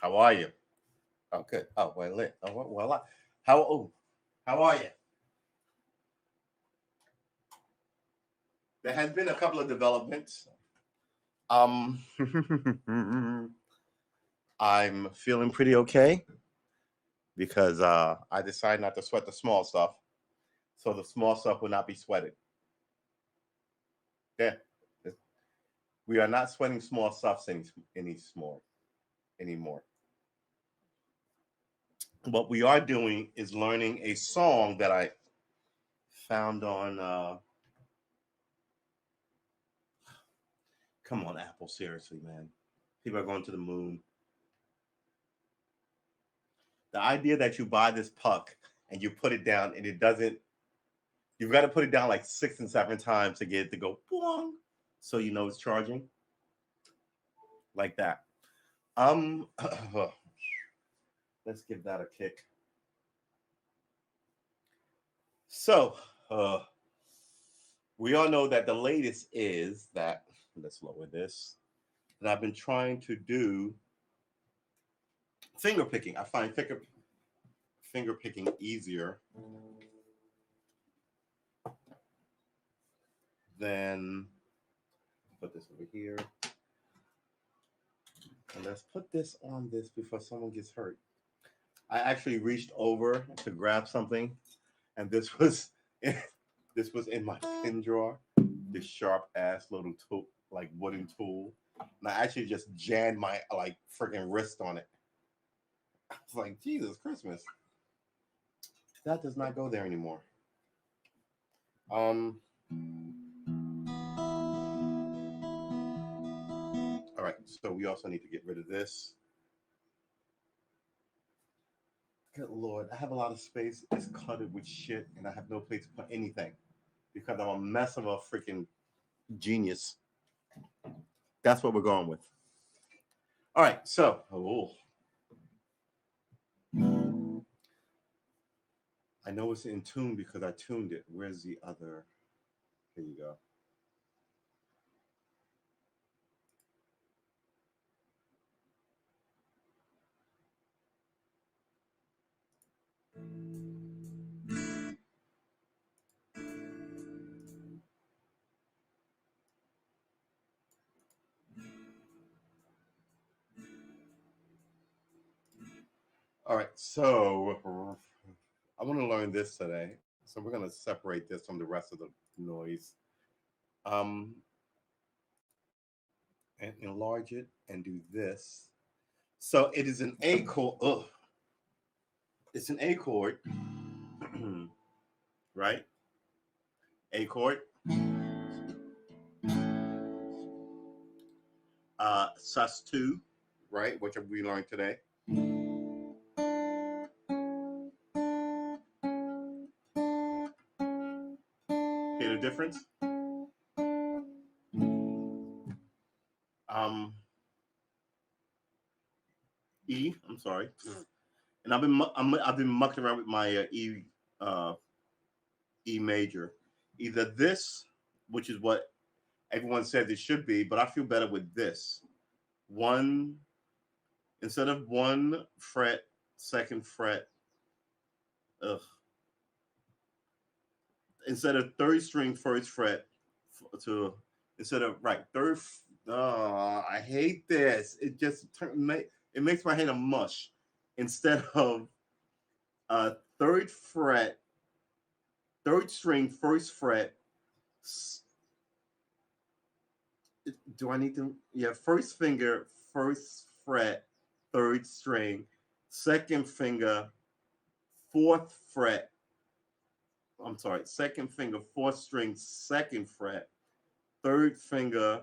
How are you? Oh, good. Oh, well, how are you? There has been a couple of developments. Um, I'm feeling pretty okay because I decided not to sweat the small stuff, so the small stuff will not be sweated. Yeah, we are not sweating small stuffs anymore. What we are doing is learning a song that I found on. Come on, Apple, seriously, man. People are going to the moon. The idea that you buy this puck and you put it down and it doesn't, you've got to put it down like 6 and 7 times to get it to go boing, so you know it's charging like that. Um, let's give that a kick. So, uh, we all know that the latest is that, let's lower this, that I've been trying to do finger picking. I find finger picking easier than, put this over here. And let's put this on this before someone gets hurt. I actually reached over to grab something, and this was in my pin drawer. This sharp ass little tool, like wooden tool, and I actually just jammed my like freaking wrist on it. I was like, Jesus Christmas, that does not go there anymore. Um. All right, so we also need to get rid of this. Good Lord, I have a lot of space. It's cluttered with shit, and I have no place to put anything because I'm a mess of a freaking genius. That's what we're going with. All right, so I know it's in tune because I tuned it. Where's the other? Here you go. All right, so I want to learn this today. So we're going to separate this from the rest of the noise, um, and enlarge it and do this. So it is an A chord. Ugh. It's an A chord, right? A chord. Sus2, right? Which we learned today. Hear the difference? Um, E. I'm sorry. And I've been mucking around with my uh, E major. Either this, which is what everyone says it should be, but I feel better with this. One, instead of one fret, second fret, ugh. Instead of third string, first fret, to instead of right third. I hate this. It just it makes my head a mush. Instead of third fret, third string, first fret. Do I need to? Yeah, first finger, first fret, third string, second finger, fourth fret. I'm sorry, second finger, fourth string, second fret, third finger.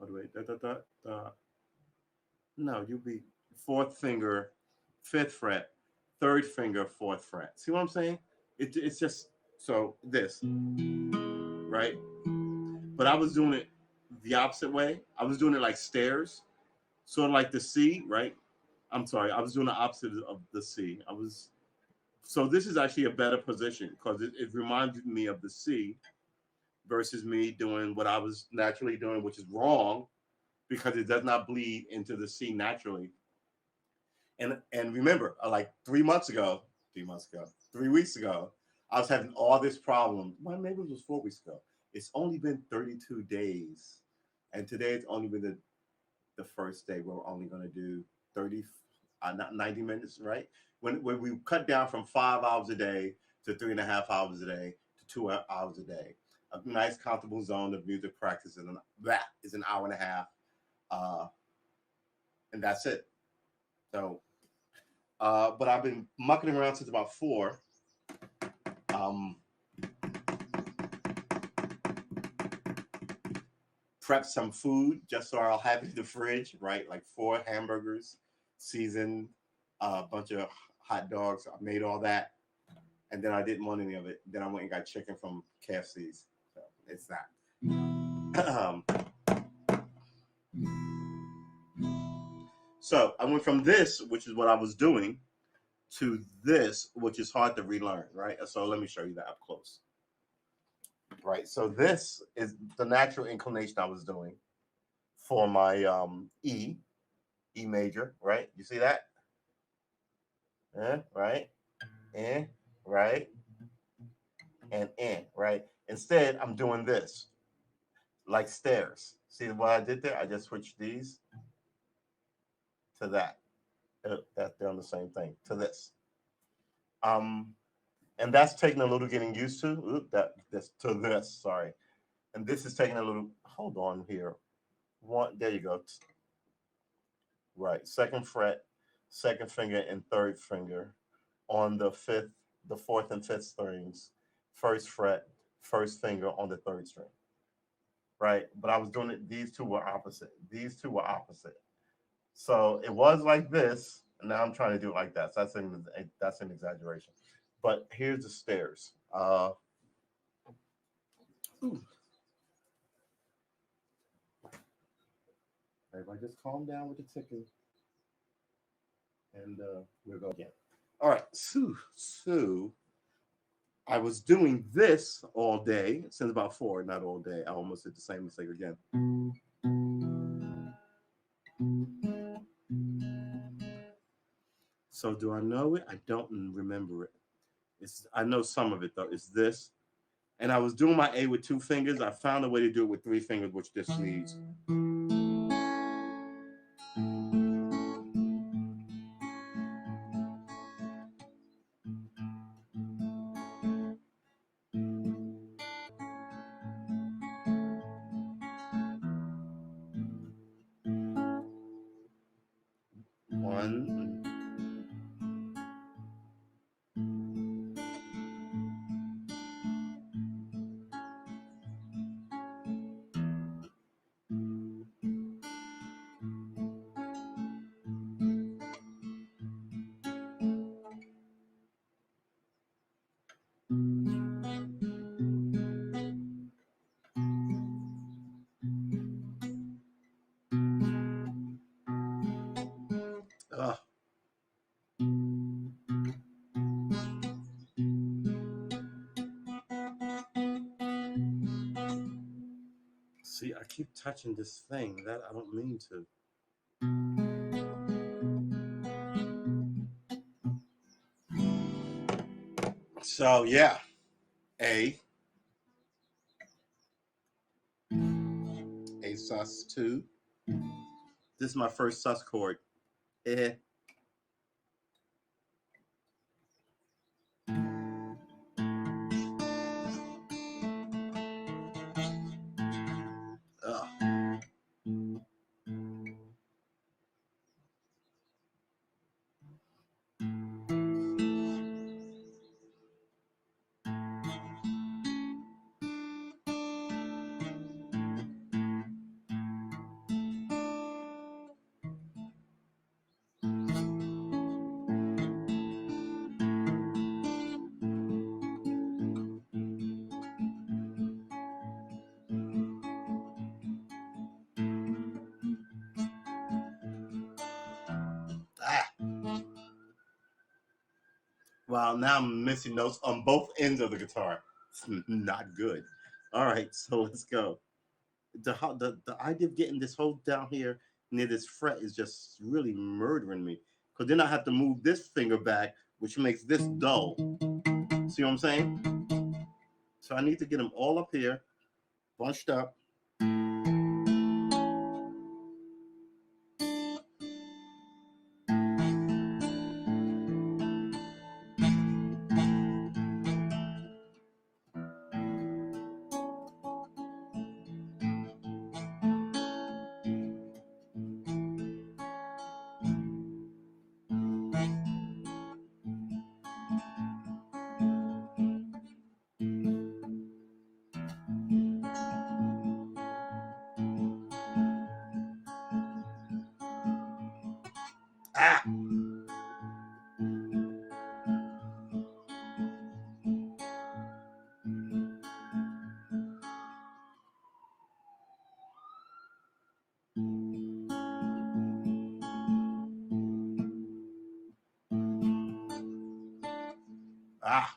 Oh, wait, No, you'll be fourth finger, fifth fret, third finger, fourth fret. See what I'm saying? It's just so this, right? But I was doing it the opposite way. I was doing it like stairs, sort of like the C, right? I'm sorry, I was doing the opposite of the C. So this is actually a better position because it reminded me of the C versus me doing what I was naturally doing, which is wrong because it does not bleed into the C naturally. And remember, like 3 weeks ago, 3 weeks ago, I was having all this problem. Well, maybe it was 4 weeks ago. It's only been 32 days, and today it's only been the first day. We're only going to do 30, not 90 minutes, right? When we cut down from 5 hours a day to 3.5 hours a day to 2 hours a day, a nice comfortable zone of music practice, and that is an hour and a half, and that's it. So, but I've been mucking around since about 4. Um, Prep some food just so I'll have it in the fridge, right? Like 4 hamburgers, seasoned, a bunch of hot dogs. I made all that, and then I didn't want any of it. Then I went and got chicken from KFC's. So it's that. So I went from this, which is what I was doing, to this, which is hard to relearn, right? So let me show you that up close. Right. So this is the natural inclination I was doing for my E major, right? You see that? Right? Right? And right? Instead, I'm doing this like stairs. See what I did there? I just switched these to that. That's doing the same thing to this. And that's taking a little getting used to. That's to this, sorry. And this is taking a little, hold on here. There you go. Right, second fret, second finger, and third finger on the fourth and fifth strings, first fret, first finger on the third string. Right, but I was doing it, these two were opposite. So it was like this, and now I'm trying to do it like that. So that's an exaggeration. But here's the stairs. Everybody just calm down with the ticking. And we'll go again. All right. So I was doing this all day since about 4, not all day. I almost did the same mistake again. So do I know it? I don't remember it. I know some of it though. It's this. And I was doing my A with 2 fingers. I found a way to do it with 3 fingers, which this needs. One. See, I keep touching this thing that I don't mean to. So yeah, A sus2. This is my first sus chord. Well, now I'm missing notes on both ends of the guitar. It's not good. All right, so let's go. the idea of getting this whole down here near this fret is just really murdering me. Because then I have to move this finger back, which makes this dull. See what I'm saying? So I need to get them all up here, bunched up. Ah! Ah!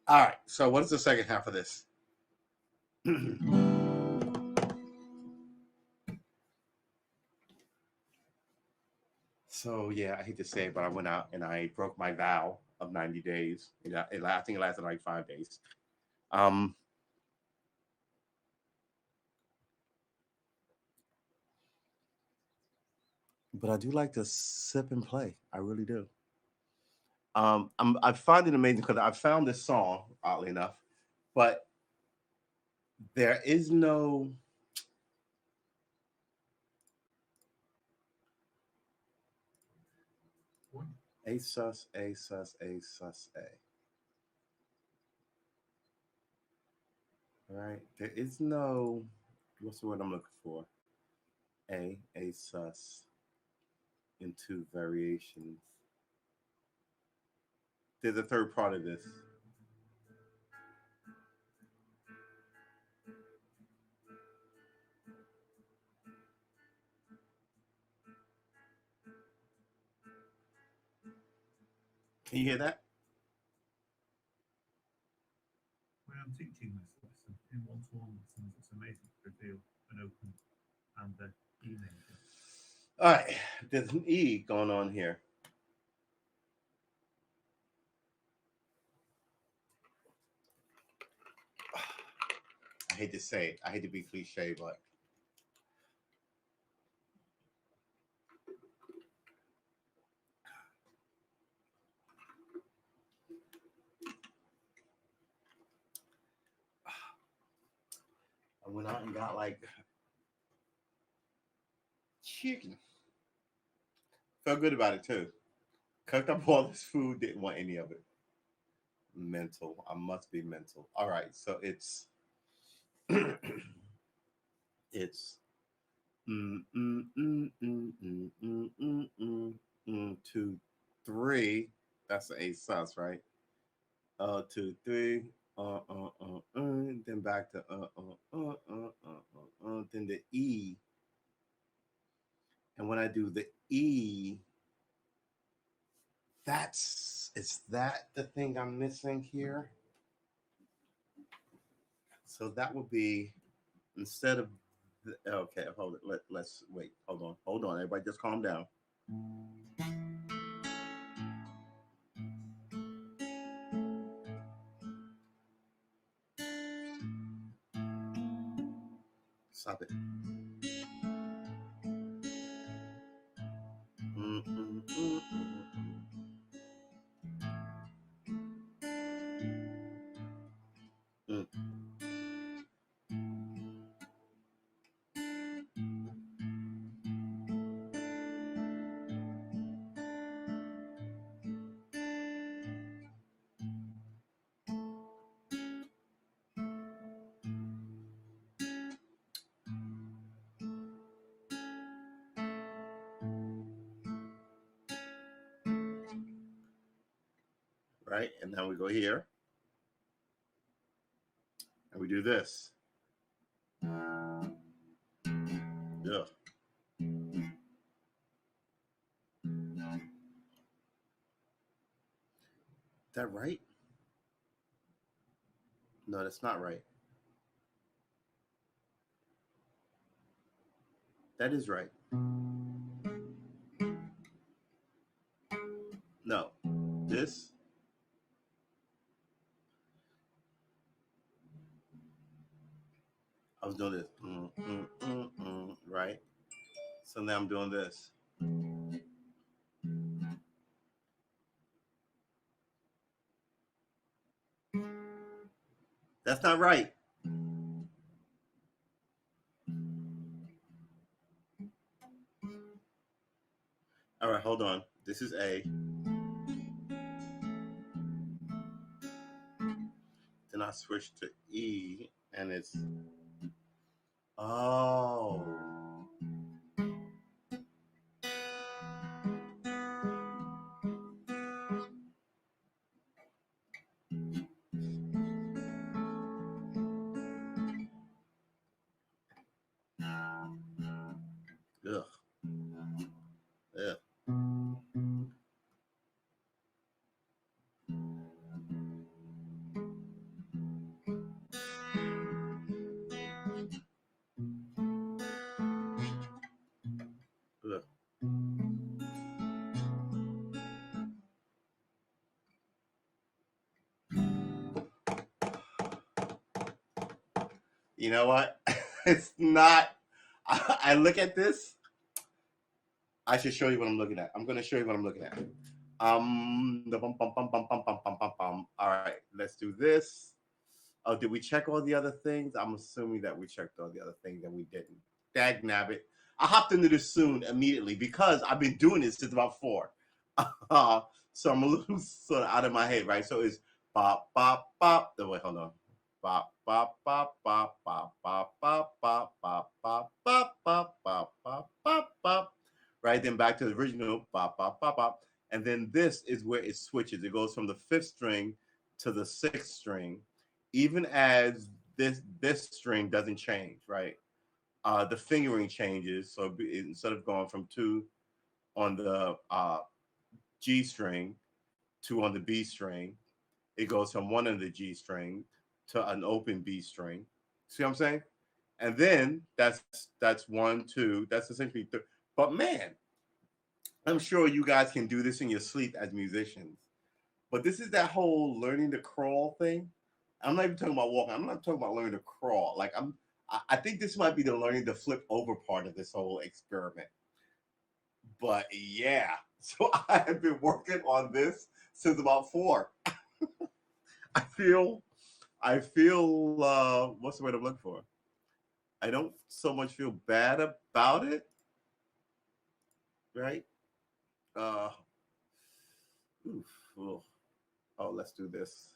All right. So what is the second half of this? So yeah, I hate to say it, but I went out and I broke my vow of 90 days. I think it lasted like 5 days. Um, but I do like to sip and play. I really do. I find it amazing because I found this song, oddly enough, but there is no A sus, A sus, A sus, A. Right? There is no, what's the word I'm looking for? A sus in two variations. There's a third part of this. Can you hear that? When I'm teaching this lesson in one-to-one lessons, it's amazing to reveal an open and the E major. All right, there's an E going on here. I hate to say it. I hate to be cliche, but I went out and got like chicken. Felt good about it too. Cooked up all this food, didn't want any of it. Mental. I must be mental. All right, so it's it's 2 3. That's the A sus, right? 2 3. Then back to then the E. And when I do the E, is that the thing I'm missing here? So that would be instead of okay, hold it. Let's wait. Hold on. Everybody, just calm down. Stop it. Mm, mm, mm, mm, right? And then we go here. And we do this. Ugh. Is that right? No, that's not right. That is right. No. This. I was doing this. Right? So now I'm doing this. That's not right. All right, hold on. This is A. Then I switch to E, and it's oh. Ugh. Ugh. Ugh. You know what? It's not. I look at this. I should show you what I'm looking at. I'm going to show you what I'm looking at. The bum, bum, bum, bum, bum, bum, bum, bum, bum. All right, let's do this. Oh, did we check all the other things? I'm assuming that we checked all the other things and we didn't. Dag nabbit. I hopped into this soon immediately because I've been doing this since about 4. So I'm a little sort of out of my head, right? So it's bop, bop, bop. Oh, wait, hold on. Bop, bop, bop, bop, bop, bop, bop, bop, bop, bop, bop, bop, bop, bop, bop, bop. Right, then back to the original bop, bop, bop, bop. And then this is where it switches. It goes from the 5th string to the 6th string, even as this string doesn't change, right? The fingering changes. So instead of going from 2 on the G string to on the B string, it goes from 1 on the G string to an open B string. See what I'm saying? And then that's 1, 2. That's essentially but man, I'm sure you guys can do this in your sleep as musicians. But this is that whole learning to crawl thing. I'm not even talking about walking. I'm not talking about learning to crawl. Like I think this might be the learning to flip over part of this whole experiment. But yeah, so I have been working on this since about 4. I feel what's the word I'm looking for? I don't so much feel bad about it, right? Uh, oof, oof. Oh, let's do this.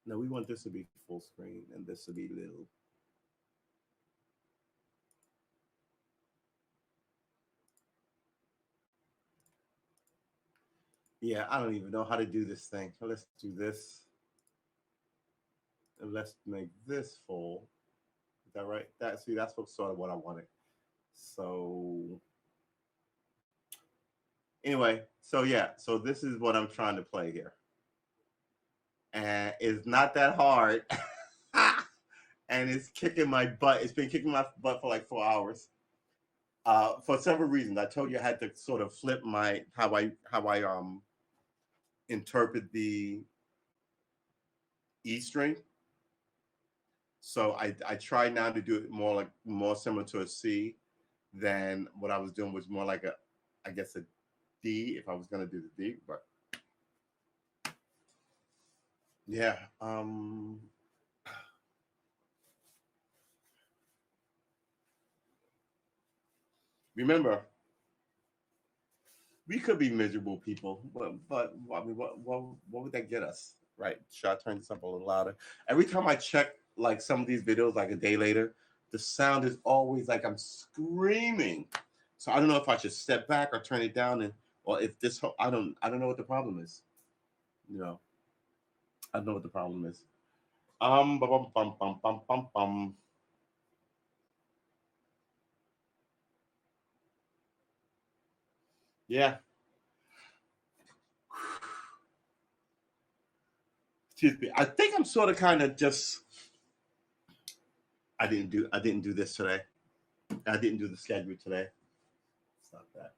No, we want this to be full screen and this to be little. Yeah, I don't even know how to do this thing. Let's do this. And let's make this full. Is that right? That's what sort of what I wanted. So anyway, so yeah, so this is what I'm trying to play here. And it's not that hard. And it's kicking my butt. It's been kicking my butt for like 4 hours. For several reasons. I told you I had to sort of flip my how I interpret the E string. So I try now to do it more similar to a C than what I was doing was more like I guess a D if I was gonna do the D, but yeah. Remember, we could be miserable people, but I mean, what would that get us? Right? Should I turn this up a little louder? Every time I check like some of these videos, like a day later, the sound is always like I'm screaming. So I don't know if I should step back or turn it down, and or if this I don't know what the problem is. You know, I don't know what the problem is. Bum, bum, bum, bum, bum, bum, bum. Yeah. Excuse me. I think I'm sort of kind of just. I didn't do this today. I didn't do the schedule today. Stop that.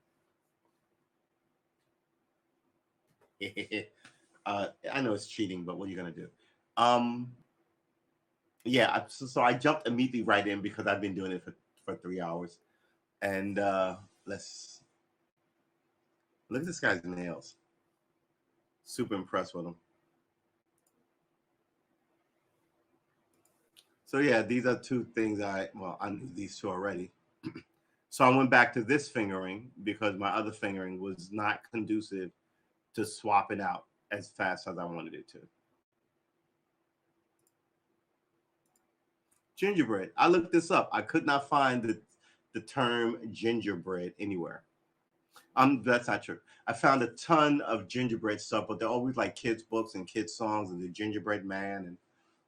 I know it's cheating, but what are you gonna do? Um, yeah. So I jumped immediately right in because I've been doing it for 3 hours, and let's look at this guy's nails. Super impressed with him. So yeah, these are two things I knew these two already. So I went back to this fingering because my other fingering was not conducive to swap it out as fast as I wanted it to. Gingerbread. I looked this up. I could not find the term gingerbread anywhere. That's not true. I found a ton of gingerbread stuff, but they're always like kids' books and kids' songs and the gingerbread man and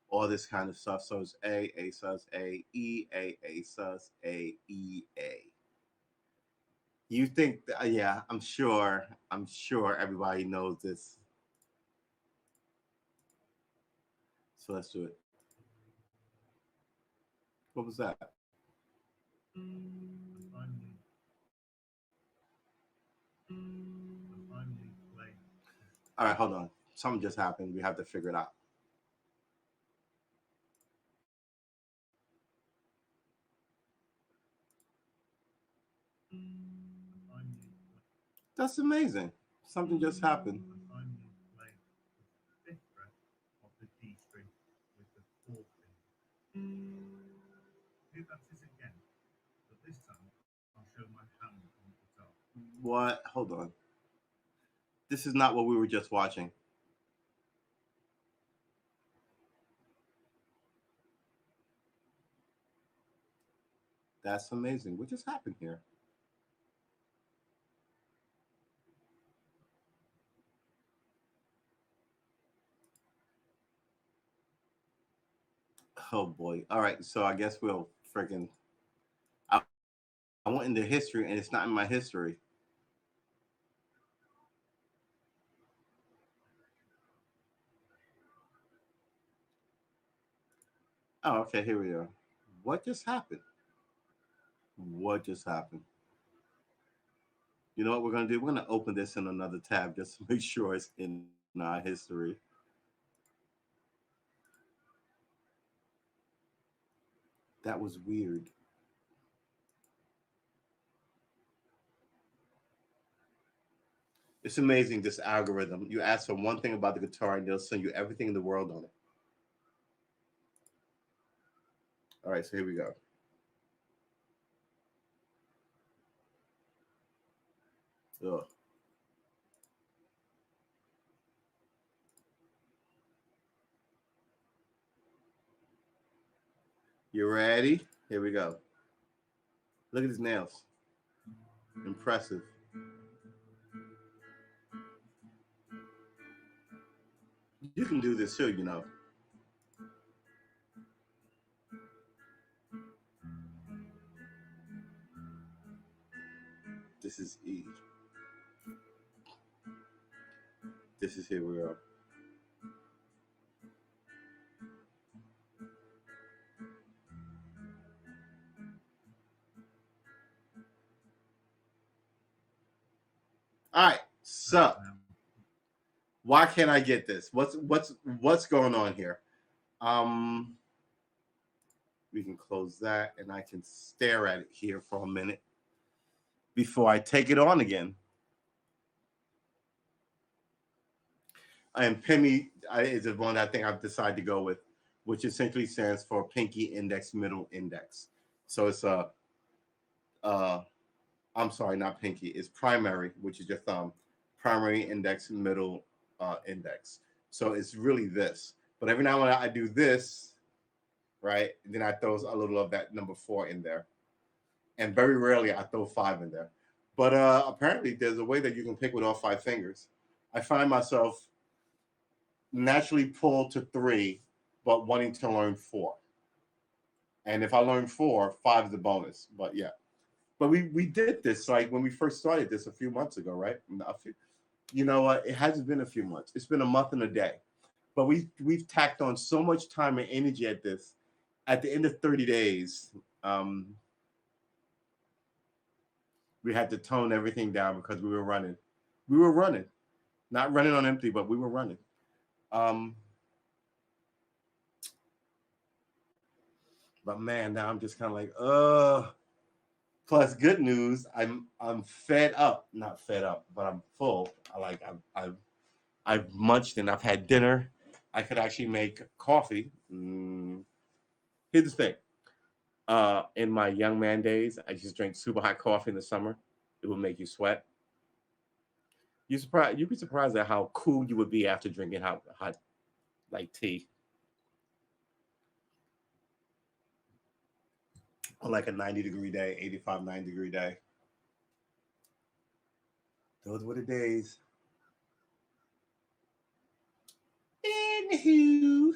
all this kind of stuff. So it's A sus, A sus, A. You think, yeah, I'm sure everybody knows this. So let's do it. What was that? Finally, finally play. All right, hold on. Something just happened. We have to figure it out. Finally, That's amazing. Something just happened. finally play the fifth fret of the D string with the fourth finger. Do that is again, but this time I'll show my hand on the guitar. What? Hold on. This is not what we were just watching. That's amazing. What just happened here? Oh boy. All right. So I guess we'll freaking. I, I went into history and it's not in my history. Oh, okay. Here we are. What just happened? What just happened? You know what we're gonna do? We're gonna open this in another tab just to make sure it's in our history. That was weird. It's amazing this algorithm. You ask for one thing about the guitar and they'll send you everything in the world on it. All right, so here we go. Ugh. You ready? Here we go. Look at his nails. Impressive. You can do this too, you know. This is E. This is here we go. All right. So why can't I get this? What's going on here? Um, we can close that and I can stare at it here for a minute before I take it on again. And PIMI is the one I think I've decided to go with, which essentially stands for pinky index middle index. So it's I'm sorry, not pinky. It's primary, which is your thumb, primary index, middle index. So it's really this. But every now and then I do this, right? And then I throw a little of that number 4 in there, and very rarely I throw 5 in there. But apparently, there's a way that you can pick with all 5 fingers. I find myself naturally pulled to 3, but wanting to learn 4. And if I learn 4, 5 is a bonus. But yeah, but we did this like when we first started this a few months ago, right? You know what? It hasn't been a few months. It's been a month and a day. But we've tacked on so much time and energy at this. At the end of 30 days, we had to tone everything down because we were running. We were running, not running on empty, but we were running. But man, now I'm just kind of like, Plus, good news, I'm fed up. Not fed up, but I'm full. I've munched and I've had dinner. I could actually make coffee. Here's the thing. In my young man days, I just drink super hot coffee in the summer. It will make you sweat. You'd be surprised at how cool you would be after drinking hot like tea. On like a 90-degree day, 85, 90-degree day. Those were the days. Anywho.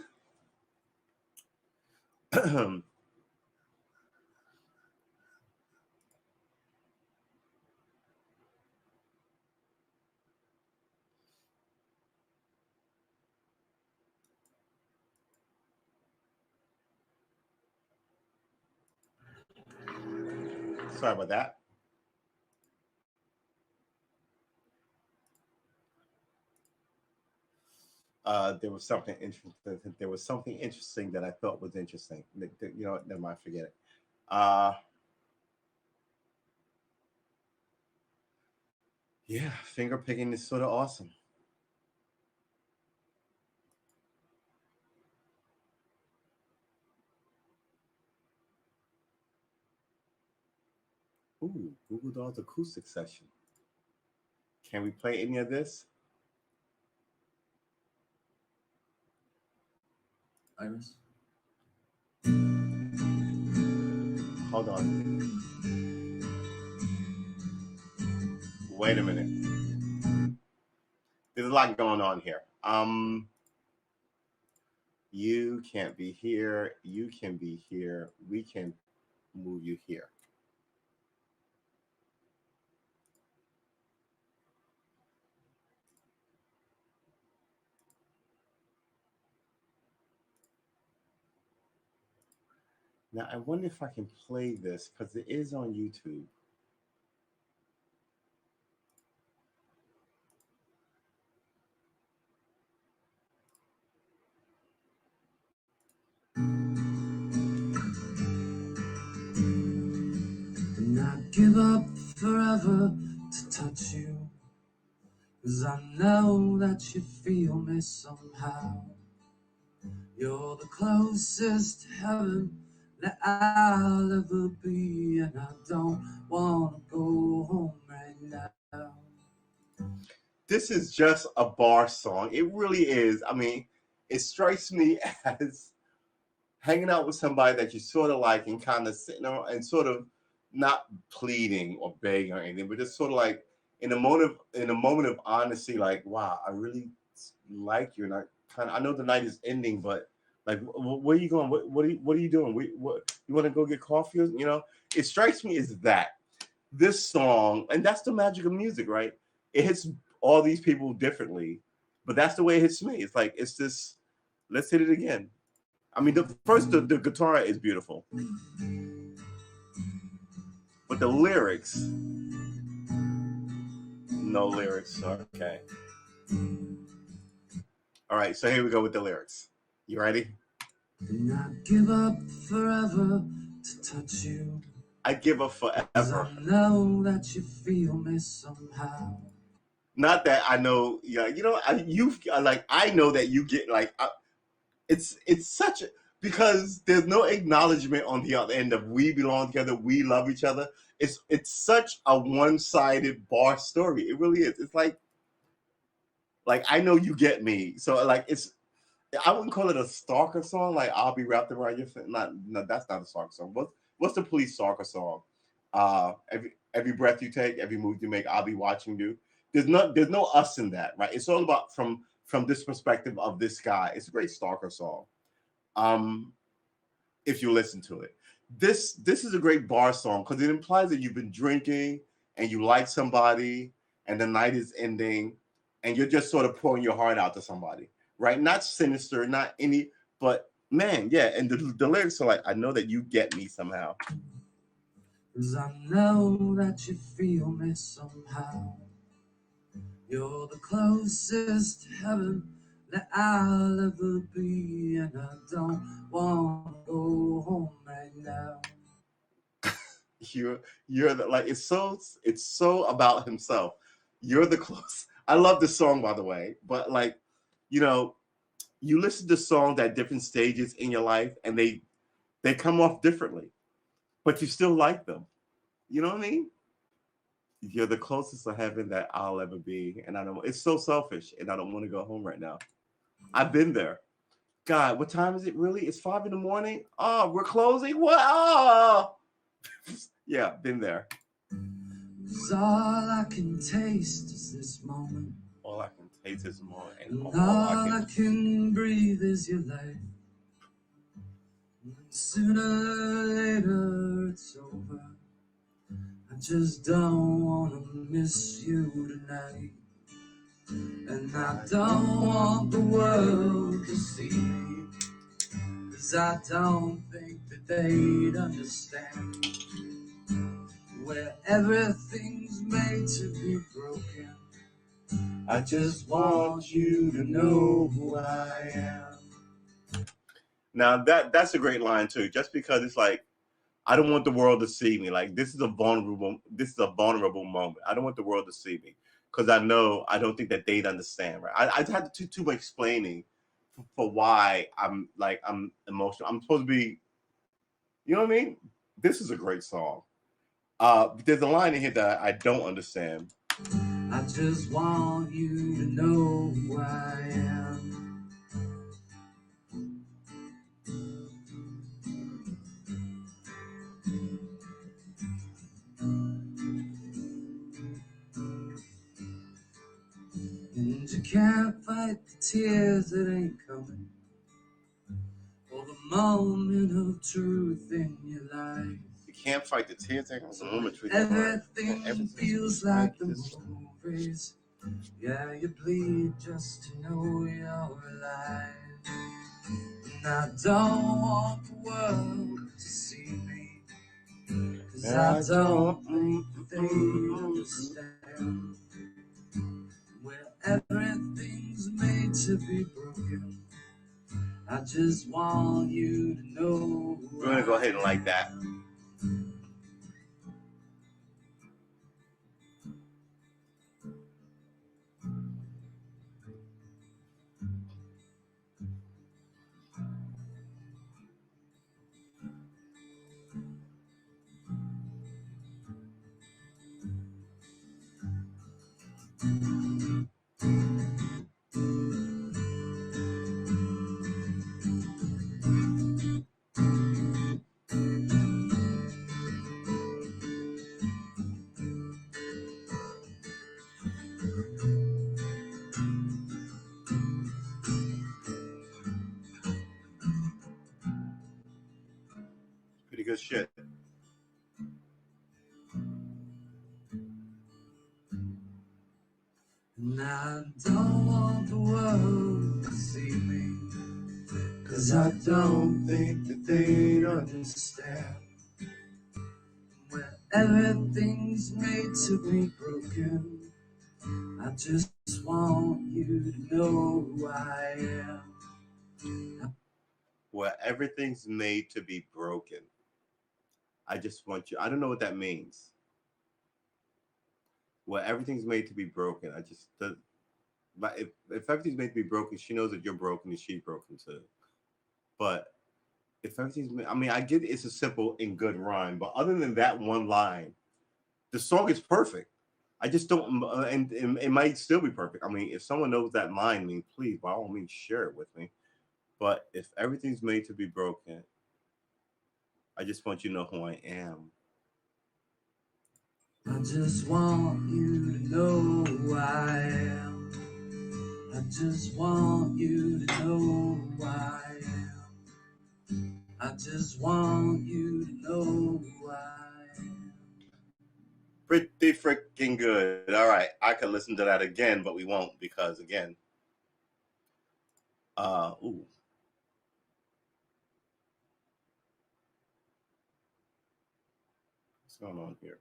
Sorry about that. There was something interesting. There was something interesting that I thought was interesting. You know what? Never mind. Forget it. Yeah, finger picking is sort of awesome. Ooh, Google Dolls acoustic session. Can we play any of this? Iris? Hold on. Wait a minute. There's a lot going on here. You can't be here. You can be here. We can move you here. Now, I wonder if I can play this because it is on YouTube. And I'd give up forever to touch you, 'cause I know that you feel me somehow. You're the closest to heaven that I'll ever be, and I don't want to go home right now. This is just a bar song. It really is. I mean, it strikes me as hanging out with somebody that you sort of like and kind of sitting around and sort of not pleading or begging or anything, but just sort of like in a moment of honesty, like, wow, I really like you, and I know the night is ending, but like, where are you going? What are you doing? What you want to go get coffee? You know, it strikes me as that this song, and that's the magic of music, right? It hits all these people differently, but that's the way it hits me. It's like it's this. Let's hit it again. I mean, the guitar is beautiful, but the lyrics, no lyrics. Okay. All right, so here we go with the lyrics. You ready? And I'd give up forever to touch you. I'd give up 'Cause forever. I know that you feel me somehow. Not that I know, yeah, you know, I know that you get like, it's such a, because there's no acknowledgement on the other end of we belong together, we love each other. It's such a one-sided bar story. It really is. It's like I know you get me. So like I wouldn't call it a stalker song. Like I'll be wrapped around your finger. Not, no, that's not a stalker song. What's the Police stalker song? Every breath you take, every move you make, I'll be watching you. There's no us in that, right? It's all about from this perspective of this guy. It's a great stalker song. Um, if you listen to it, this is a great bar song because it implies that you've been drinking and you like somebody, and the night is ending, and you're just sort of pouring your heart out to somebody, right? Not sinister, not any, but man, yeah. And the lyrics are like, I know that you get me somehow. 'Cause I know that you feel me somehow. You're the closest to heaven that I'll ever be, and I don't want to go home right now. You're the, like it's so about himself. You're the close. I love this song, by the way, but like, you know, you listen to songs at different stages in your life, and they come off differently, but you still like them. You know what I mean? You're the closest to heaven that I'll ever be, and I don't. It's so selfish, and I don't want to go home right now. I've been there. God, what time is it? Really? It's 5 in the morning. Oh, we're closing. What? Oh, yeah, been there. 'Cause all I can taste is this moment, All I can taste is more, and and all all I I can breathe is your life. And sooner or later it's over. I just don't wanna miss you tonight. And I don't want the world to see me, 'cause I don't think that they'd understand. Where everything's made to be broken, I just want you to know who I am. Now that's a great line too. Just because it's like, I don't want the world to see me. Like this is a vulnerable moment. I don't want the world to see me because I don't think that they'd understand. Right? I had to too much explaining for why I'm emotional. I'm supposed to be, you know what I mean? This is a great song. There's a line in here that I don't understand. I just want you to know who I am. And you can't fight the tears that ain't coming, or the moment of truth in your life. You can't fight the tears. Everything feels like the movies. Yeah, you bleed just to know you're alive. And I don't want the world to see me, 'cause I don't think that they understand. Where everything's made to be broken, I just want you to know. We're gonna go ahead and like that. Pretty good shit. And I don't want the world to see me, 'cause I don't think that they'd understand. Where everything's made to be broken, I just want you to know who I am. Where everything's made to be broken. I just want you. I don't know what that means. Where everything's made to be broken. But if everything's made to be broken, she knows that you're broken and she's broken too. But if I mean, I get it's a simple and good rhyme, but other than that one line, the song is perfect. I just don't, and it might still be perfect. I mean, if someone knows that line, please, by all means, share it with me. But if everything's made to be broken, I just want you to know who I am. I just want you to know who I am. I just want you to know who I am. I just want you to know who I am. Pretty freaking good. All right, I could listen to that again, but we won't because again, ooh. What's going on here?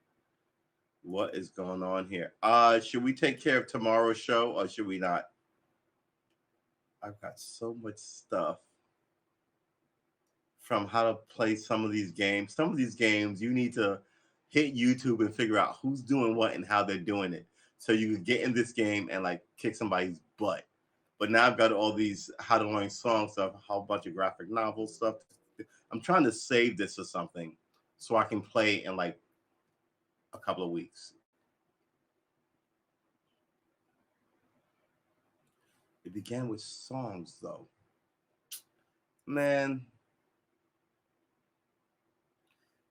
What is going on here? Should we take care of tomorrow's show or should we not? I've got so much stuff from how to play some of these games. Some of these games you need to hit YouTube and figure out who's doing what and how they're doing it. So you can get in this game and like kick somebody's butt. But now I've got all these how to learn song stuff, a whole bunch of graphic novel stuff. I'm trying to save this or something so I can play in like a couple of weeks. It began with songs though. Man,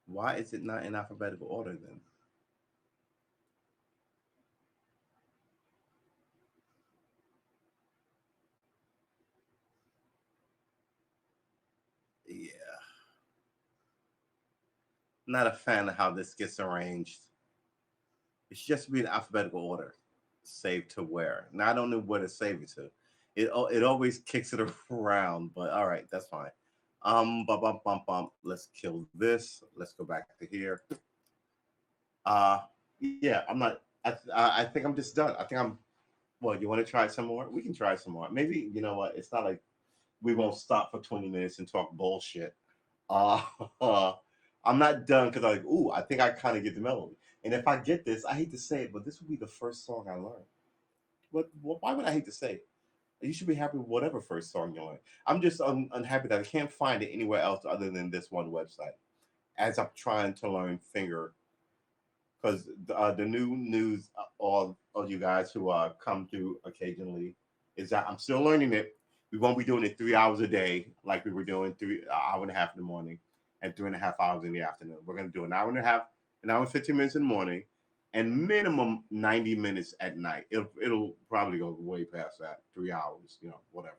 why is it not in alphabetical order then? Yeah. Not a fan of how this gets arranged. It should just be in alphabetical order. Save to where? Now I don't know where to save it to. It always kicks it around, but all right, that's fine. Bum, bum, bum, bum. Let's kill this. Let's go back to here. Uh, yeah, I'm not. I think I'm just done. I think I'm. Well, you want to try some more? We can try some more. Maybe you know what? It's not like we won't stop for 20 minutes and talk bullshit. Uh, I'm not done because I'm like, ooh, I think I kind of get the melody. And if I get this, I hate to say it, but this will be the first song I learn. Why would I hate to say it? You should be happy with whatever first song you learn. I'm just unhappy that I can't find it anywhere else other than this one website. As I'm trying to learn finger, because the new news, all you guys who come through occasionally, is that I'm still learning it. We won't be doing it 3 hours a day like we were doing 3 hour and a half in the morning and 3.5 hours in the afternoon. We're going to do an hour and a half, an hour and 15 minutes in the morning, and minimum 90 minutes at night. It'll probably go way past that, 3 hours, whatever.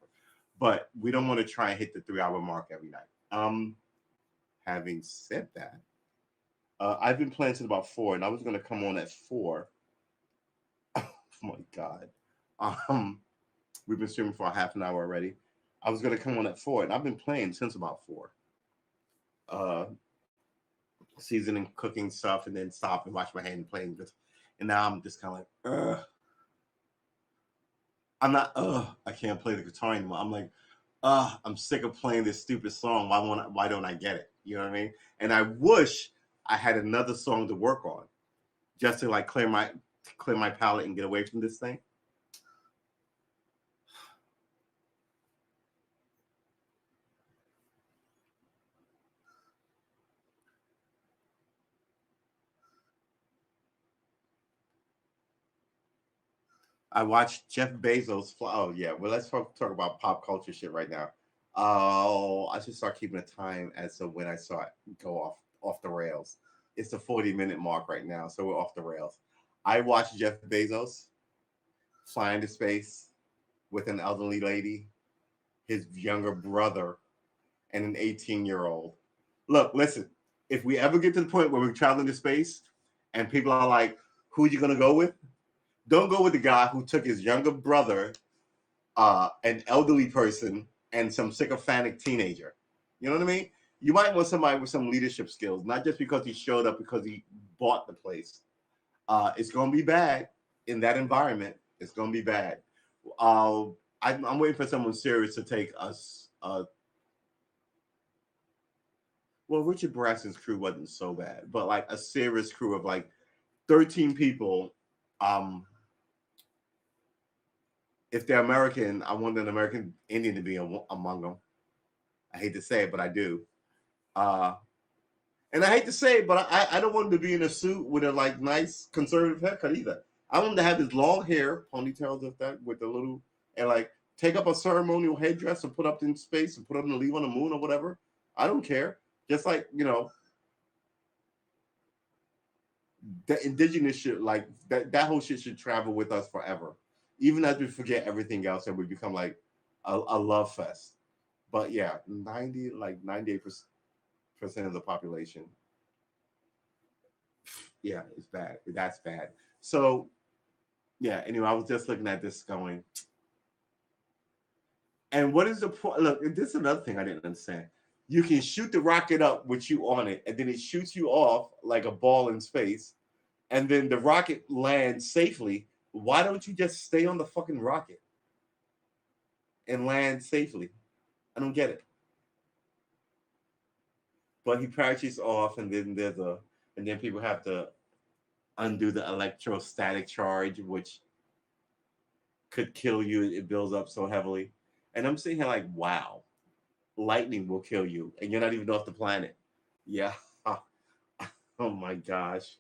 But we don't want to try and hit the 3 hour mark every night. Having said that, I've been playing since about 4, and I was going to come on at 4. Oh my God. We've been streaming for a half an hour already. I was going to come on at 4, and I've been playing since about 4. Seasoning, cooking stuff, and then stop and wash my hand and playing with. And now I'm just kind of like, ugh. I'm not, I can't play the guitar anymore. I'm like, I'm sick of playing this stupid song. Why don't I get it? You know what I mean? And I wish I had another song to work on just to like clear my palate and get away from this thing. I watched Jeff Bezos fly. Oh yeah, well let's talk about pop culture shit right now. Oh, I should start keeping a time as to when I saw it go off the rails. It's the 40-minute mark right now, so we're off the rails. I watched Jeff Bezos fly into space with an elderly lady, his younger brother, and an 18-year-old. Look, listen, if we ever get to the point where we're traveling to space and people are like, who are you gonna go with? Don't go with the guy who took his younger brother, an elderly person, and some sycophantic teenager. You know what I mean? You might want somebody with some leadership skills, not just because he showed up because he bought the place. It's going to be bad in that environment. It's going to be bad. I'm waiting for someone serious to take us. Well, Richard Branson's crew wasn't so bad, but like a serious crew of like 13 people. If they're American, I want an American Indian to be among them. I hate to say it, but I do. And I hate to say it, but I don't want him to be in a suit with a like nice conservative haircut either. I want him to have his long hair, ponytails of that with the little, and like take up a ceremonial headdress and put up in space and put up and leave on the moon or whatever. I don't care. Just like, the indigenous shit, like that whole shit should travel with us forever. Even as we forget everything else and we become like a love fest. But yeah, 98% of the population. Yeah, it's bad. That's bad. So yeah, anyway, I was just looking at this going, and what is the point? Look, this is another thing I didn't understand. You can shoot the rocket up with you on it, and then it shoots you off like a ball in space, and then the rocket lands safely. Why don't you just stay on the fucking rocket and land safely? I don't get it. But he parachutes off, and then and then people have to undo the electrostatic charge, which could kill you. It builds up so heavily, and I'm sitting here like, wow, lightning will kill you, and you're not even off the planet. Yeah. Oh my gosh.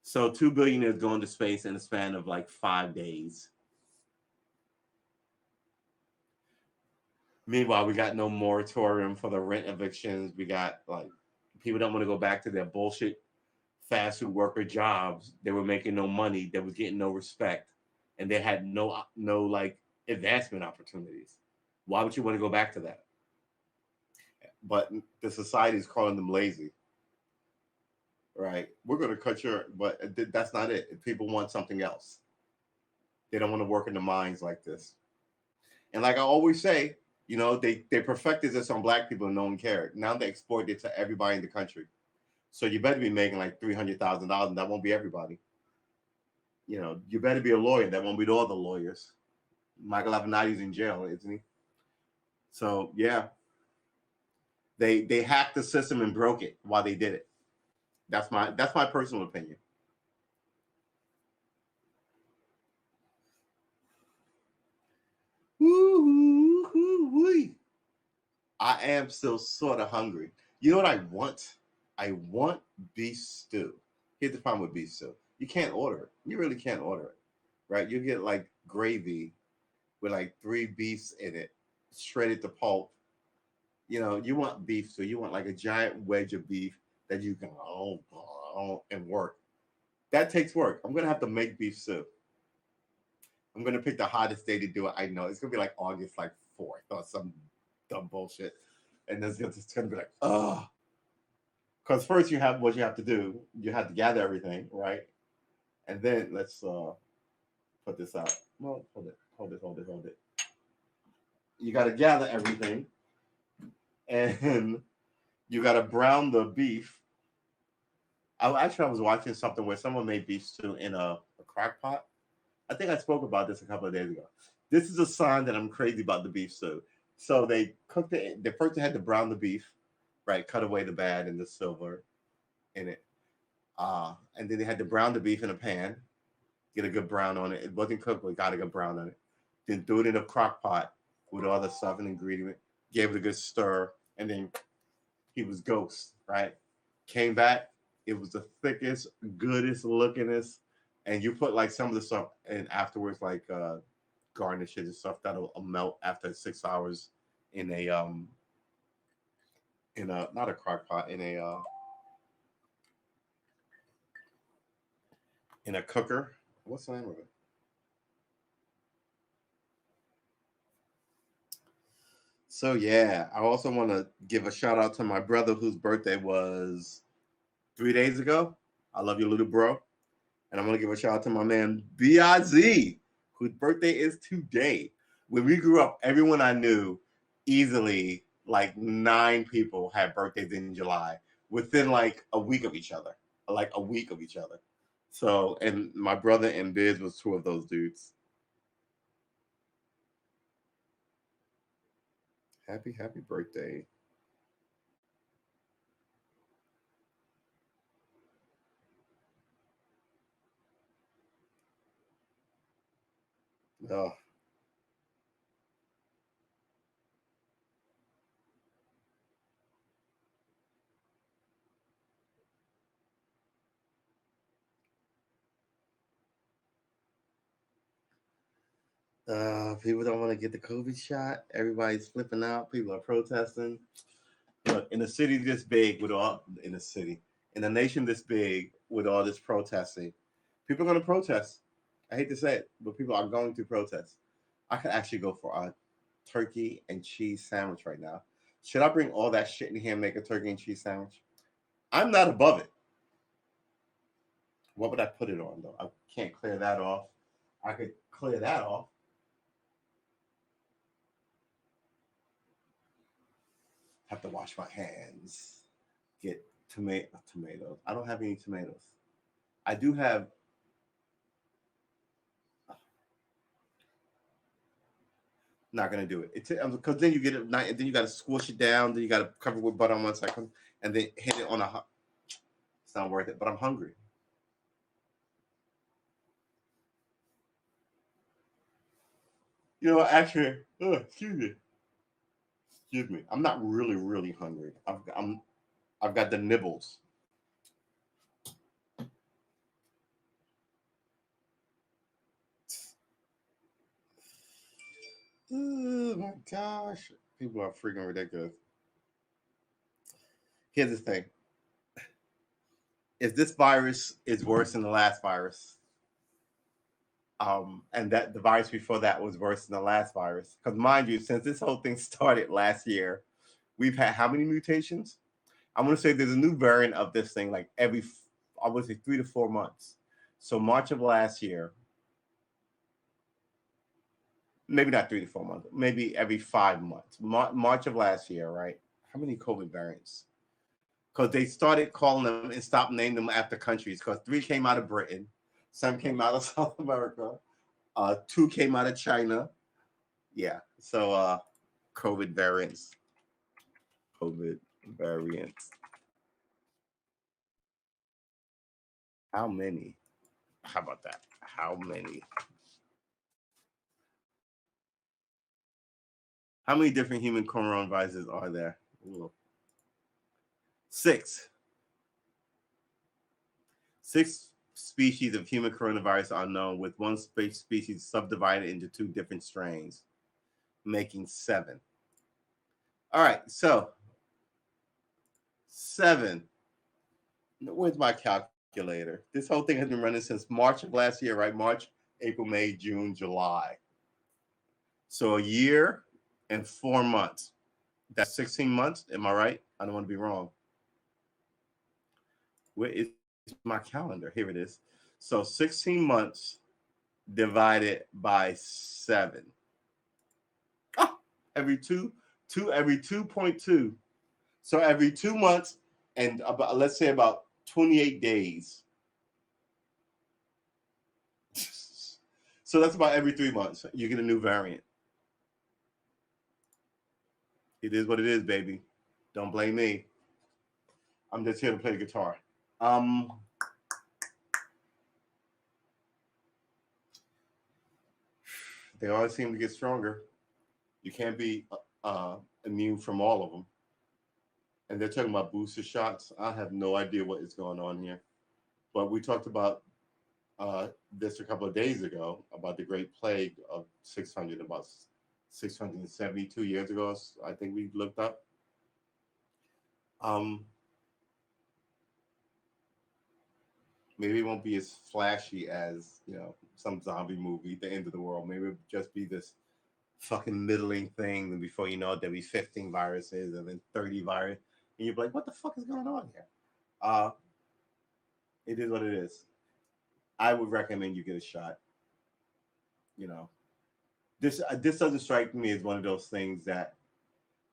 So 2 billionaires going to space in a span of like 5 days. Meanwhile, we got no moratorium for the rent evictions. We got like people don't want to go back to their bullshit fast food worker jobs. They were making no money. They was getting no respect, and they had no like advancement opportunities. Why would you want to go back to that? But the society is calling them lazy. Right? We're going to cut your, but that's not it. If people want something else, they don't want to work in the mines like this. And like I always say, they perfected this on black people and no one cared. Now they exploit it to everybody in the country. So you better be making like $300,000, and that won't be everybody. You better be a lawyer. That won't be all the lawyers. Michael Avenatti's in jail, isn't he? So yeah, they hacked the system and broke it while they did it. That's my personal opinion. Woo-hoo-hoo-wee. I am still sort of hungry. You know what I want? I want beef stew. Here's the problem with beef stew. You can't order it. You really can't order it. Right? You get like gravy with like 3 beefs in it, shredded to pulp. You want beef stew. You want like a giant wedge of beef that you can and work. That takes work. I'm gonna have to make beef stew. I'm gonna pick the hottest day to do it. I know it's gonna be like August like 4th or some dumb bullshit, and it's gonna be like, oh, because first what you have to do. You have to gather everything, right? And then let's put this out. Well, hold it. You got to gather everything, and you got to brown the beef. I was watching something where someone made beef stew in a crock pot. I think I spoke about this a couple of days ago. This is a sign that I'm crazy about the beef stew. So they cooked it. They first had to brown the beef, right? Cut away the bad and the silver in it. And then they had to brown the beef in a pan, get a good brown on it. It wasn't cooked, but got a good brown on it. Then threw it in a crock pot with all the stuff and ingredient. Gave it a good stir, and then he was ghost, right? Came back. It was the thickest, goodest lookingest. And you put like some of the stuff in afterwards, like garnishes and stuff that'll melt after 6 hours in a not a crock pot, in a cooker. What's the name of it? So yeah, I also want to give a shout out to my brother whose birthday was 3 days ago. I love you, little bro. And I'm gonna give a shout out to my man BIZ, whose birthday is today. When we grew up, everyone I knew easily, like 9 people had birthdays in July within like a week of each other. Like a week of each other. So, and my brother and Biz was 2 of those dudes. Happy birthday. Oh, People don't want to get the COVID shot. Everybody's flipping out. People are protesting. Look, in a city this big, in a nation this big, with all this protesting, people are going to protest. I hate to say it, but people are going to protest. I could actually go for a turkey and cheese sandwich right now. Should I bring all that shit in here and make a turkey and cheese sandwich? I'm not above it. What would I put it on though? I can't clear that off. I could clear that off. Have to wash my hands. Get tomatoes. I don't have any tomatoes. I do have. Not gonna do it. It's because then you get it, then you got to squish it down. Then you got to cover it with butter on 1 second, and then hit it on a. It's not worth it. But I'm hungry. You know, actually, excuse me. I'm not really hungry. I've got the nibbles. Oh my gosh, people are freaking ridiculous. Here's the thing: if this virus is worse than the last virus, and that the virus before that was worse than the last virus, because mind you, since this whole thing started last year, we've had how many mutations? I'm gonna say there's a new variant of this thing like every, I would say 3 to 4 months. So March of last year, maybe not 3 to 4 months, maybe every 5 months. March of last year, right? How many COVID variants? Because they started calling them and stopped naming them after countries. Because 3 came out of Britain, some came out of South America, 2 came out of China. Yeah. So COVID variants. COVID variants. How many? How about that? How many? How many different human coronaviruses are there? Ooh. 6. 6 species of human coronavirus are known, with one species subdivided into 2 different strains, making 7. All right, so 7. Where's my calculator? This whole thing has been running since March of last year, right? March, April, May, June, July. So a year and 4 months. That's 16 months. Am I right? I don't want to be wrong. Where is my calendar? Here it is. So 16 months divided by 7. Every every 2.2. So every 2 months and about, let's say about 28 days. So that's about every 3 months you get a new variant. It is what it is, baby. Don't blame me. I'm just here to play the guitar. They always seem to get stronger. You can't be immune from all of them. And they're talking about booster shots. I have no idea what is going on here. But we talked about this a couple of days ago, about the Great Plague of about 672 years ago. I think we looked up. Maybe it won't be as flashy as, some zombie movie, the end of the world. Maybe it'll just be this fucking middling thing, and before you know it, there'll be 15 viruses and then 30 virus, and you'll be like, what the fuck is going on here? It is what it is. I would recommend you get a shot. This doesn't strike me as one of those things that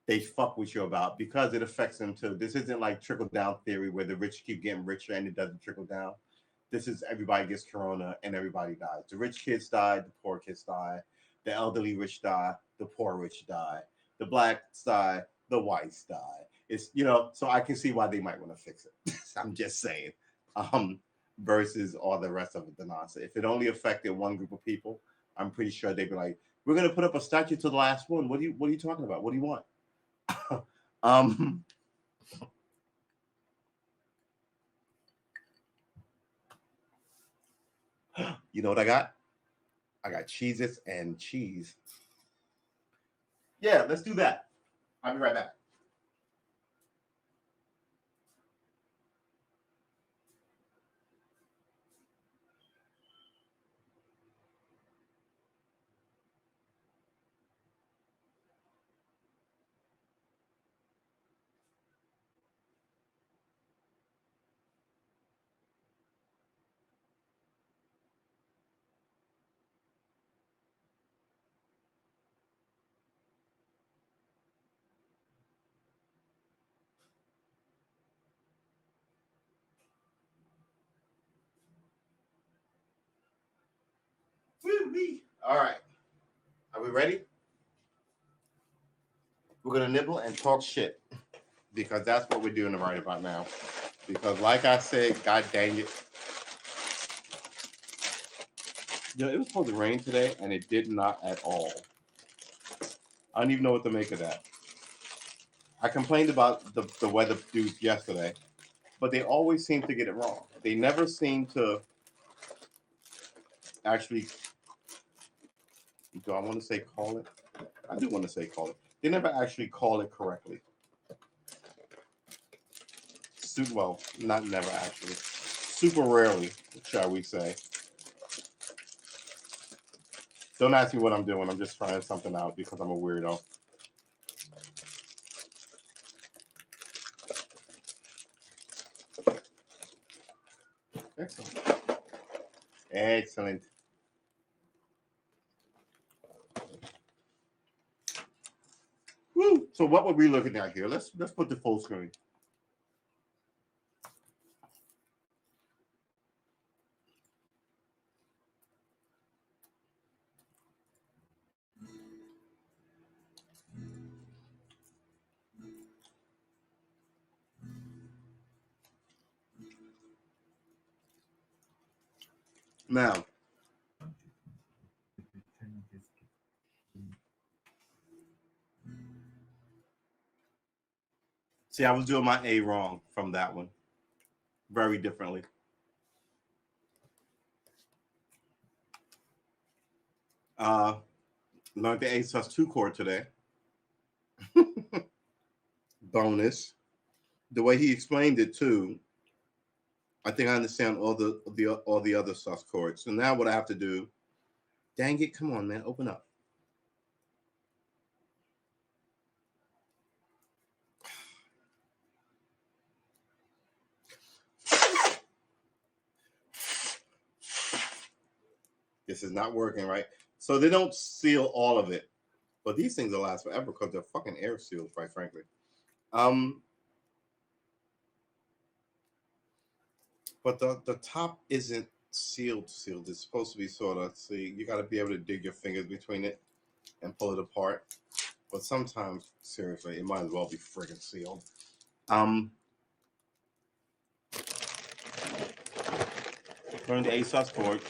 they fuck with you about, because it affects them too. This isn't like trickle down theory where the rich keep getting richer and it doesn't trickle down. This is everybody gets corona and everybody dies. The rich kids die, the poor kids die, the elderly rich die, the poor rich die, the blacks die, the whites die. It's so I can see why they might want to fix it. I'm just saying. Versus all the rest of the nonsense. If it only affected one group of people, I'm pretty sure they'd be like, we're gonna put up a statue to the last one. What are you talking about? What do you want? You know what I got? I got Cheez-Its and cheese. Yeah, let's do that. I'll be right back. All right. Are we ready? We're going to nibble and talk shit because that's what we're doing right about now. Because like I said, God dang it. You know, it was supposed to rain today and it did not at all. I don't even know what to make of that. I complained about the weather dudes yesterday, but they always seem to get it wrong. They never seem to actually, do I want to say call it? I do want to say call it. They never actually call it correctly. Well, not never actually. Super rarely, shall we say. Don't ask me what I'm doing. I'm just trying something out because I'm a weirdo. Excellent. Excellent. Woo. So what were we looking at here? Let's put the full screen. Now, see, I was doing my A wrong from that one. Very differently. Learned the A+2 chord today. Bonus. The way he explained it too, I think I understand all the other sus chords. So now what I have to do, dang it, come on, man, open up. This is not working, right? So they don't seal all of it, but these things will last forever because they're fucking air sealed, quite frankly. But the top isn't sealed. It's supposed to be sort of, see, you got to be able to dig your fingers between it and pull it apart. But sometimes, seriously, it might as well be friggin' sealed. Learn the A sus chord.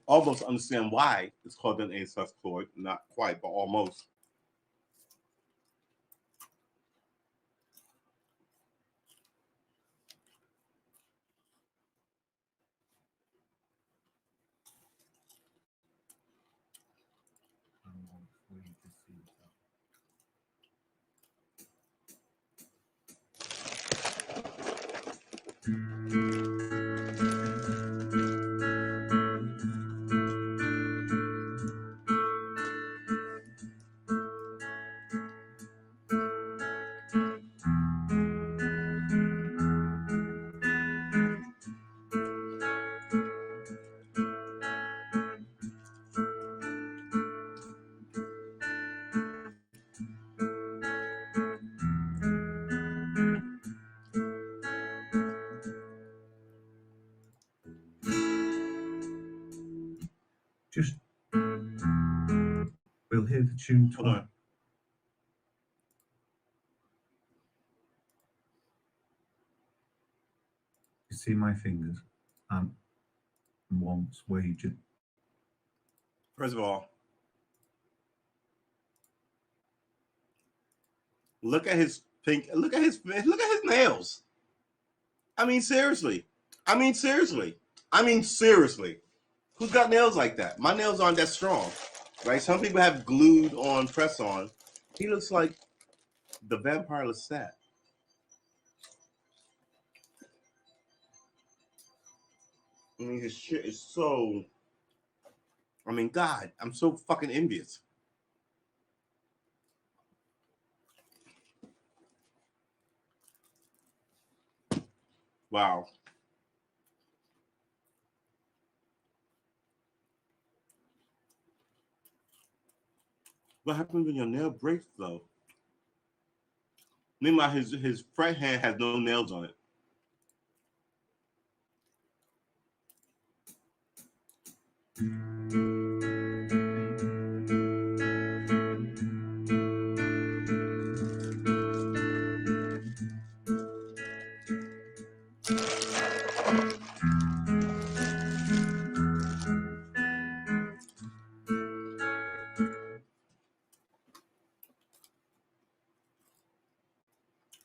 Almost understand why it's called an A sus chord. Not quite, but almost. Just, we'll hear the tune twice. You see my fingers, and once where you just. First of all, look at his pink. Look at his nails. I mean, seriously. Who's got nails like that? My nails aren't that strong, right? Some people have glued on press on. He looks like the vampire Lestat. I mean, his shit is so. I mean, God, I'm so fucking envious. Wow. What happens when your nail breaks, though? Meanwhile, his right hand has no nails on it.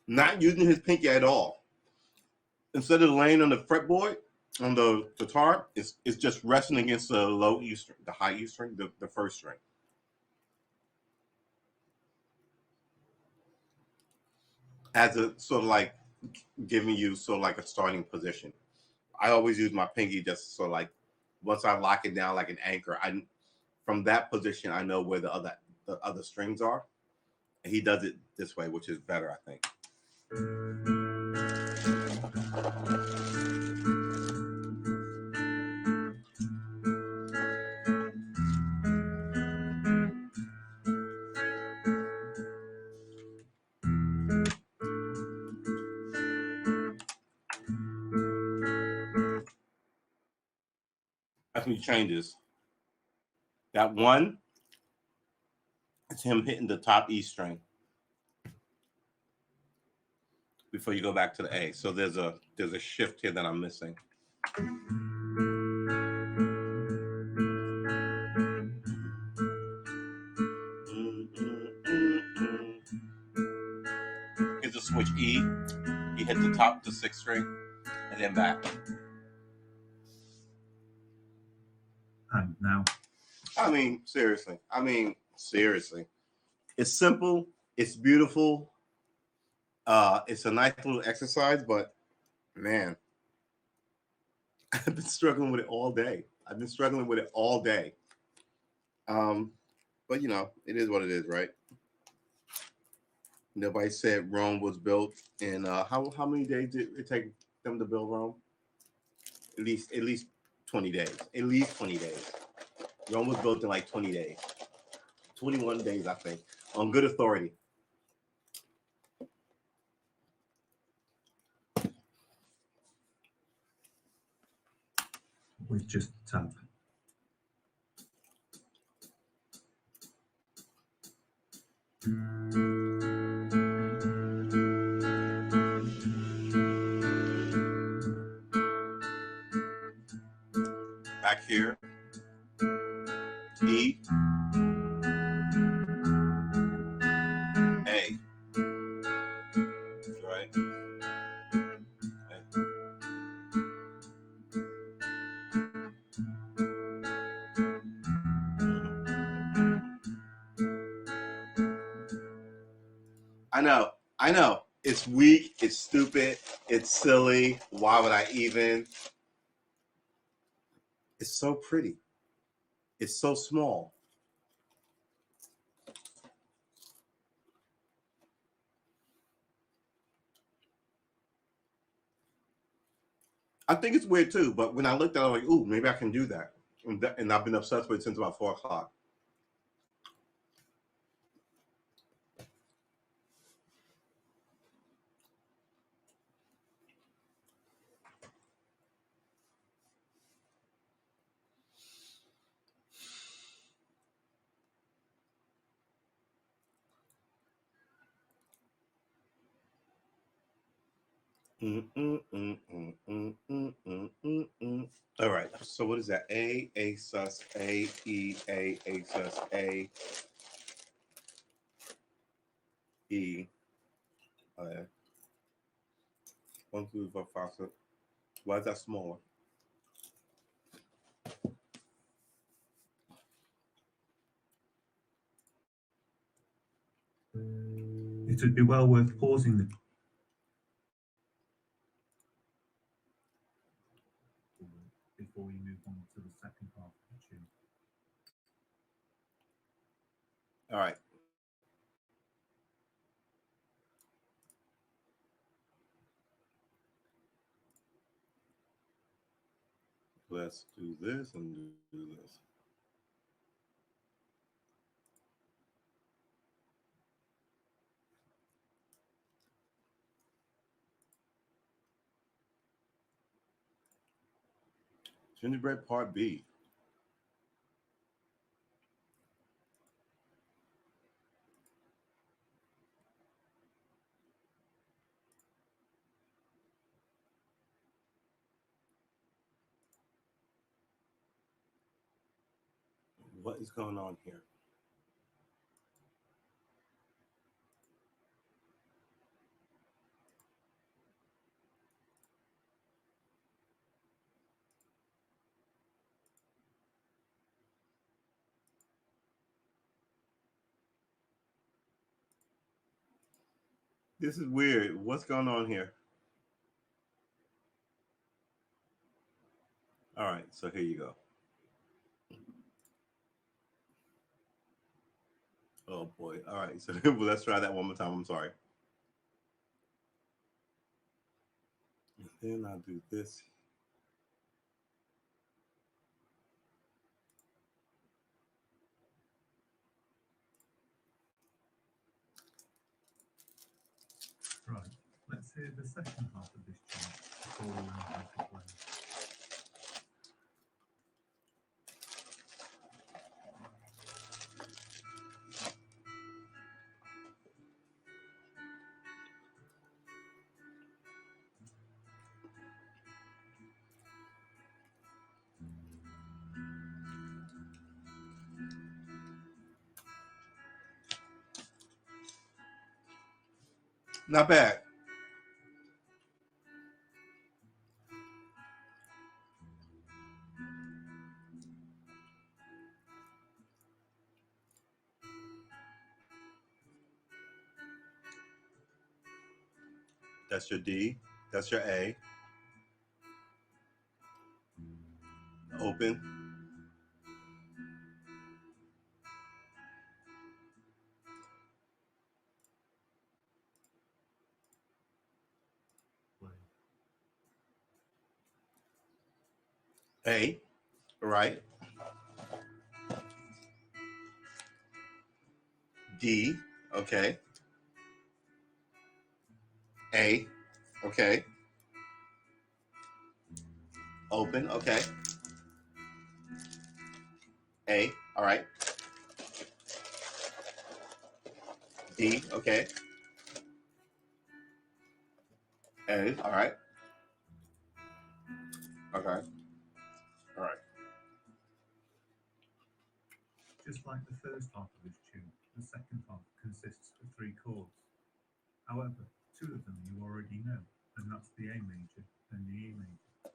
Not using his pinky at all. Instead of laying on the fretboard, on the guitar, it's just resting against the low E string, the high E string, the first string. As a sort of like giving you sort of like a starting position. I always use my pinky just so like once I lock it down like an anchor, I from that position I know where the other strings are. And he does it this way, which is better, I think. That's when he changes. That one, it's him hitting the top E string before you go back to the A. So there's a shift here that I'm missing. Here's a switch E. You hit the top, the sixth string, and then back. And now. I mean, seriously. It's simple. It's beautiful. It's a nice little exercise, but man, I've been struggling with it all day. But you know, it is what it is, right? Nobody said Rome was built in how many days did it take them to build Rome? At least 20 days. At least 20 days. Rome was built in like 20 days. 21 days, I think, on good authority. With just tap. Back here, E, A, right? I know. It's weak, it's stupid, it's silly. Why would I even? It's so pretty. It's so small. I think it's weird too, but when I looked at it, I was like, ooh, maybe I can do that. And I've been obsessed with it since about 4 o'clock. All right. So what is that? A sus, A, E, A sus, A, E. 1, 2, 3, 4, 5, 6. Why is that smaller? It would be well worth pausing the before we move on to the second half of the tune. All right. Let's do this and do this. Gingerbread Part B. What is going on here? This is weird. What's going on here? All right, so here you go. Oh boy. All right, so let's try that one more time. I'm sorry. And then I'll do this. Right, let's hear the second half of this tune before we learn how to play. Not bad. That's your D. That's your A. Open. A. Right. D. Okay. A. Okay. Open. Okay. A. All right. D. Okay. A. All right. Okay. All right. Just like the first half of this tune, the second half consists of 3 chords. However, 2 of them you already know, and that's the A major and the E major.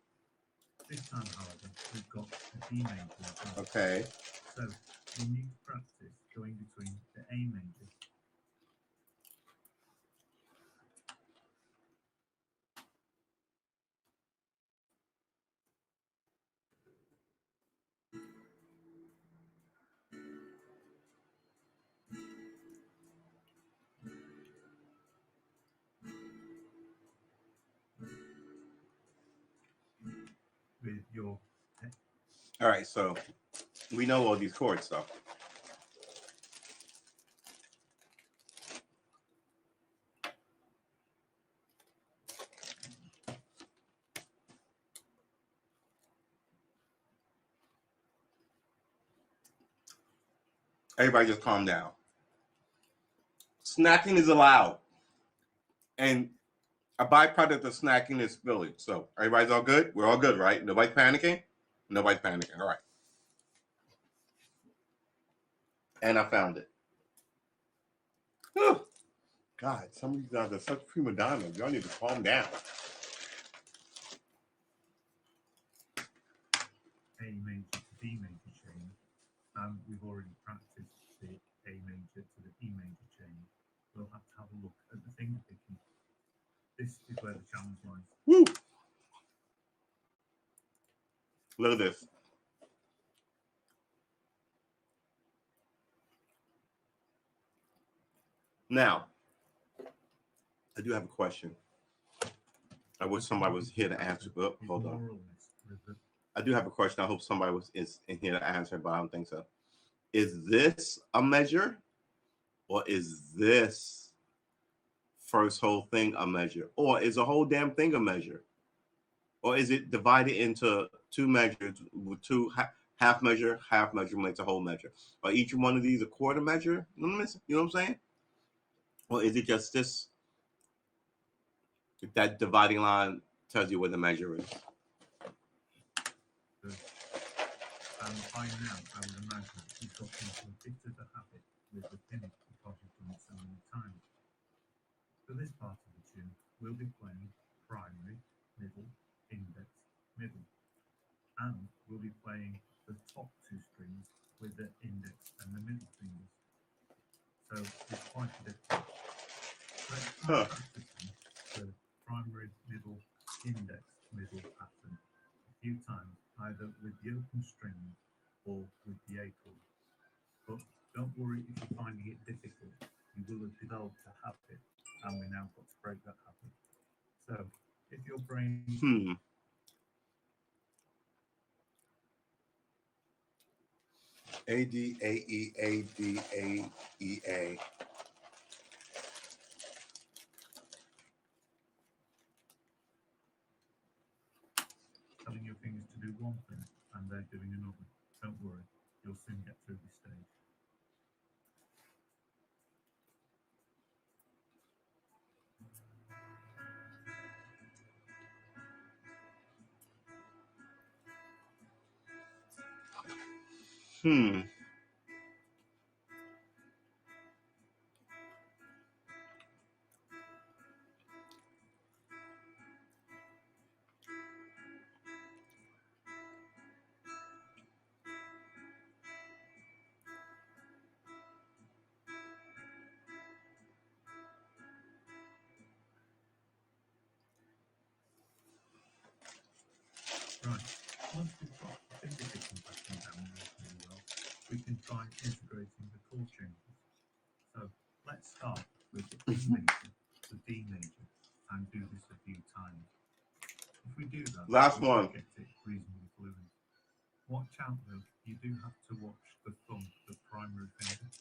This time, however, we've got a D major as well. Okay. So we need to practice going between the A major with your All right. So we know all these chords, though. Everybody just calm down. Snacking is allowed. And a byproduct of snacking is spilling. So everybody's all good? We're all good, right? Nobody's panicking? Nobody's panicking. All right. And I found it. Whew. God, some of you guys are such prima donnas. Y'all need to calm down. A major to D major chain, and we've already practiced the A major to the E major chain. We'll have to have a look Look at this. Now, I do have a question. I wish somebody was here to answer. Oh, hold on. I do have a question. I hope somebody is in here to answer, but I don't think so. Is this a measure, or is this first whole thing a measure, or is the whole damn thing a measure, or is it divided into two measures with two half measure makes a whole measure, or each one of these a quarter measure? You know what I'm saying? Or is it just this? That dividing line tells you what the measure is. By now, I would imagine you've got into a bit of a habit with the pinning because you've done it so many times. For this part of the tune, we'll be playing primary, middle, index, middle. And we'll be playing the top two strings with the index and the middle fingers. So it's quite a difference. Let's try practicing the primary, middle, index, middle pattern a few times, either with the open strings or with the A chord. But don't worry if you're finding it difficult. You will have developed a habit, and we now got to break that habit. So if your brain A D A E A D A E A. telling your fingers to do one thing and they're doing another. Don't worry, you'll soon get through this stage. Right, once we've got the finger picking pattern down really well, we can try integrating the chord changes. So let's start with the E major, the D major, and do this a few times. If we do that, Last we one. get it reasonably fluent. Watch out though, you do have to watch the thumb, the primary finger,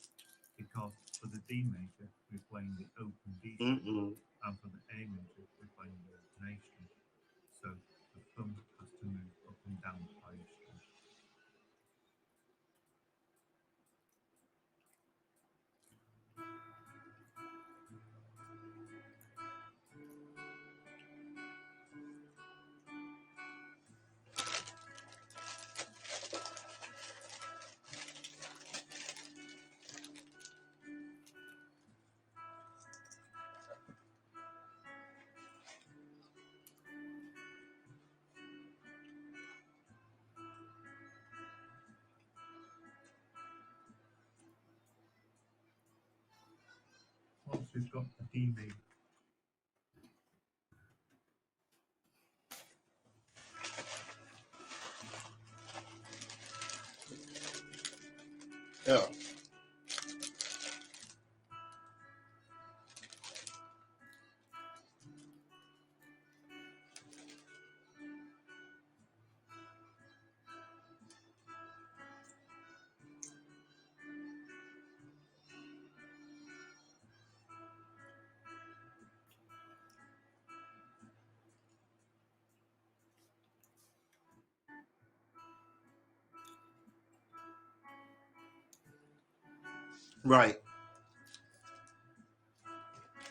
because for the D major, we're playing the open D string, and for the A major, we're playing the open A string. So the thumb has to move up and down by each string. Once we've got the D major, Yeah. Right.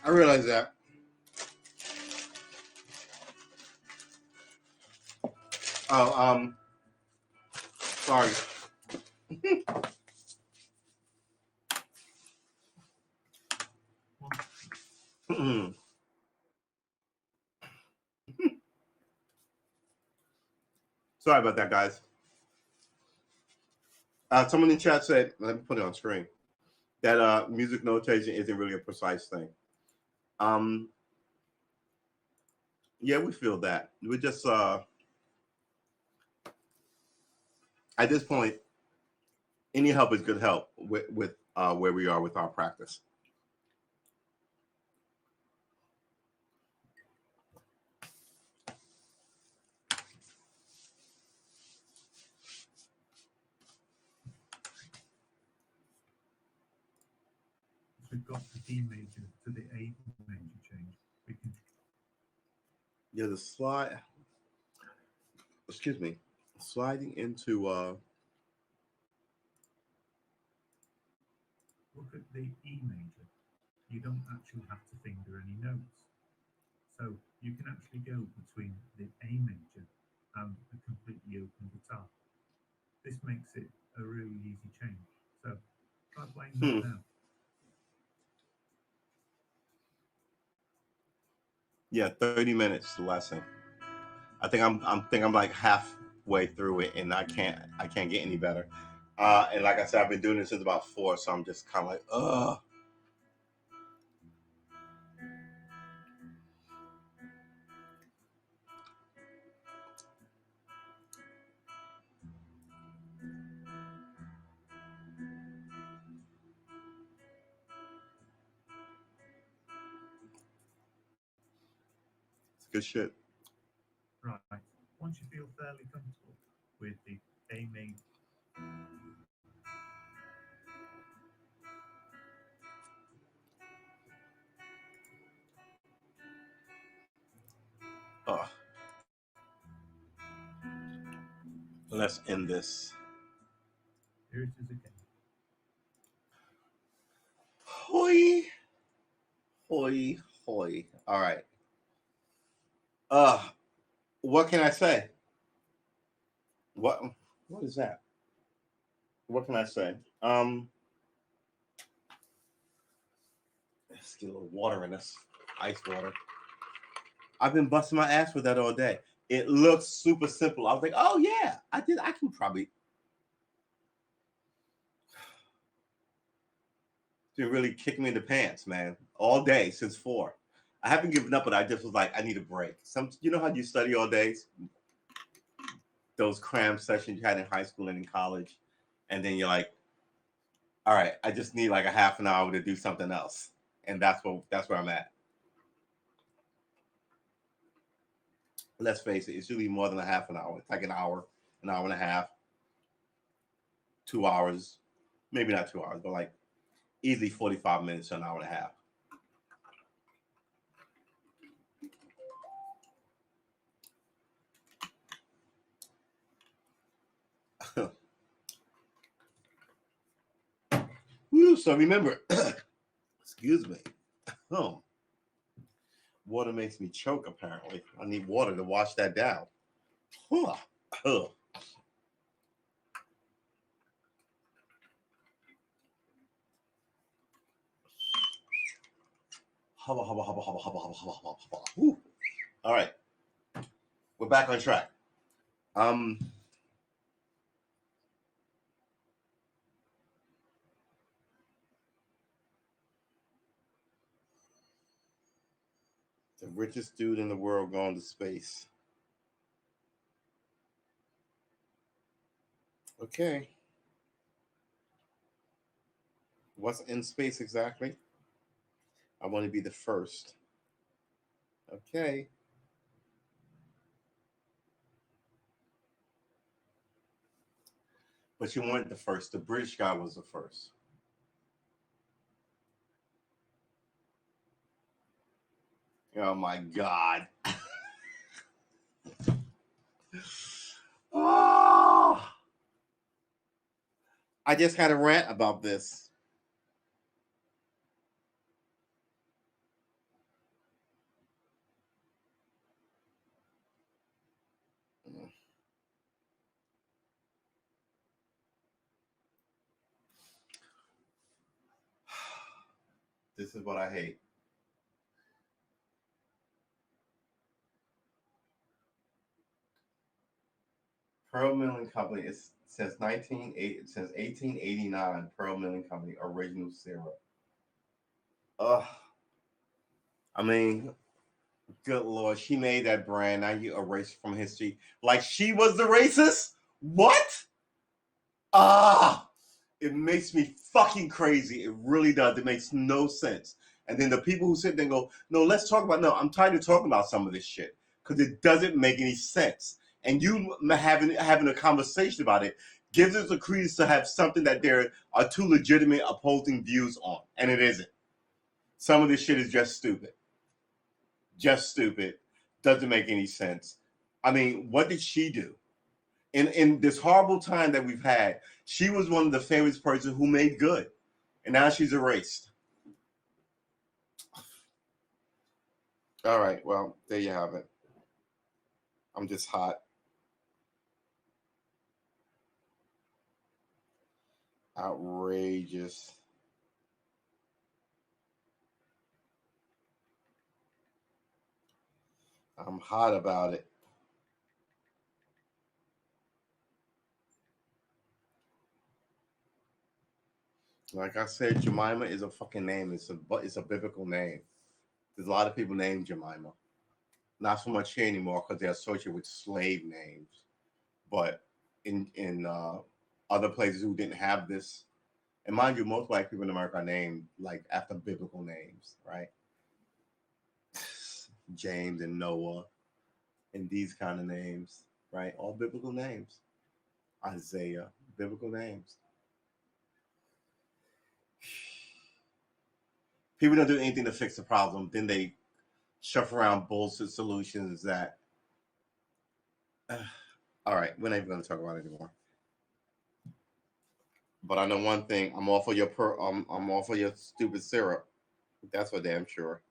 I realize that. Oh, sorry. Sorry about that, guys. Someone in the chat said, let me put it on screen, that music notation isn't really a precise thing. Yeah, we feel that. We're just at this point, any help is good help with where we are with our practice. We've got the D major to the A major change. We can Yeah, the slide. Excuse me, sliding into. look at the E major. You don't actually have to finger any notes, so you can actually go between the A major and a completely open guitar. This makes it a really easy change. So try playing that now. Yeah, 30 minutes lesson. I think I'm like halfway through it, and I can't get any better. And like I said, I've been doing this since about 4, so I'm just kind of like, ugh. It's good shit. Right. Once you feel fairly comfortable with the A major. Ugh. Let's end this. Here it is again. Hoi, hoi, hoi. All right. What can I say? What is that? What can I say? Let's get a little water in this. Ice water. I've been busting my ass with that all day. It looks super simple. I was like, oh yeah, I can probably. Been really kicking me in the pants, man, all day since 4. I haven't given up, but I just was like, I need a break. You know how you study all day? Those cram sessions you had in high school and in college, and then you're like, all right, I just need like a half an hour to do something else, and that's where I'm at. Let's face it, it's usually more than a half an hour. It's like an hour and a half, 2 hours, maybe not 2 hours, but like easily 45 minutes to an hour and a half. Woo, so remember, excuse me. Oh, water makes me choke, apparently. I need water to wash that down. Huh. Huh. Hubba, hubba, hubba, hubba, hubba, hubba, hubba, hubba, hubba. Woo. All right. We're back on track. The richest dude in the world going to space. Okay. What's in space exactly? I want to be the first. Okay. But you weren't the first. The British guy was the first. Oh my God. Oh, I just had a rant about this. This is what I hate. Pearl Milling Company. It says 1889. Pearl Milling Company original syrup. Ugh. I mean, good Lord, she made that brand. Now you erase from history like she was the racist. What? It makes me fucking crazy. It really does. It makes no sense. And then the people who sit there and go, no, let's talk about, no, I'm tired of talking about some of this shit because it doesn't make any sense. And you having a conversation about it gives us the credence to have something that there are two legitimate opposing views on, and it isn't. Some of this shit is just stupid. Just stupid. Doesn't make any sense. I mean, what did she do? In this horrible time that we've had, she was one of the famous person who made good, and now she's erased. All right, well, there you have it. I'm just hot. Outrageous. I'm hot about it. Like I said, Jemima is a fucking name. It's a biblical name. There's a lot of people named Jemima. Not so much here anymore because they're associated with slave names. But in other places who didn't have this, and mind you, most white people in America are named like after biblical names, right? James and Noah, and these kind of names, right? All biblical names. Isaiah, biblical names. People don't do anything to fix the problem. Then they shove around bullshit solutions that. All right, we're not even going to talk about it anymore. But I know one thing: I'm all for your I'm all for your stupid syrup. That's for damn sure.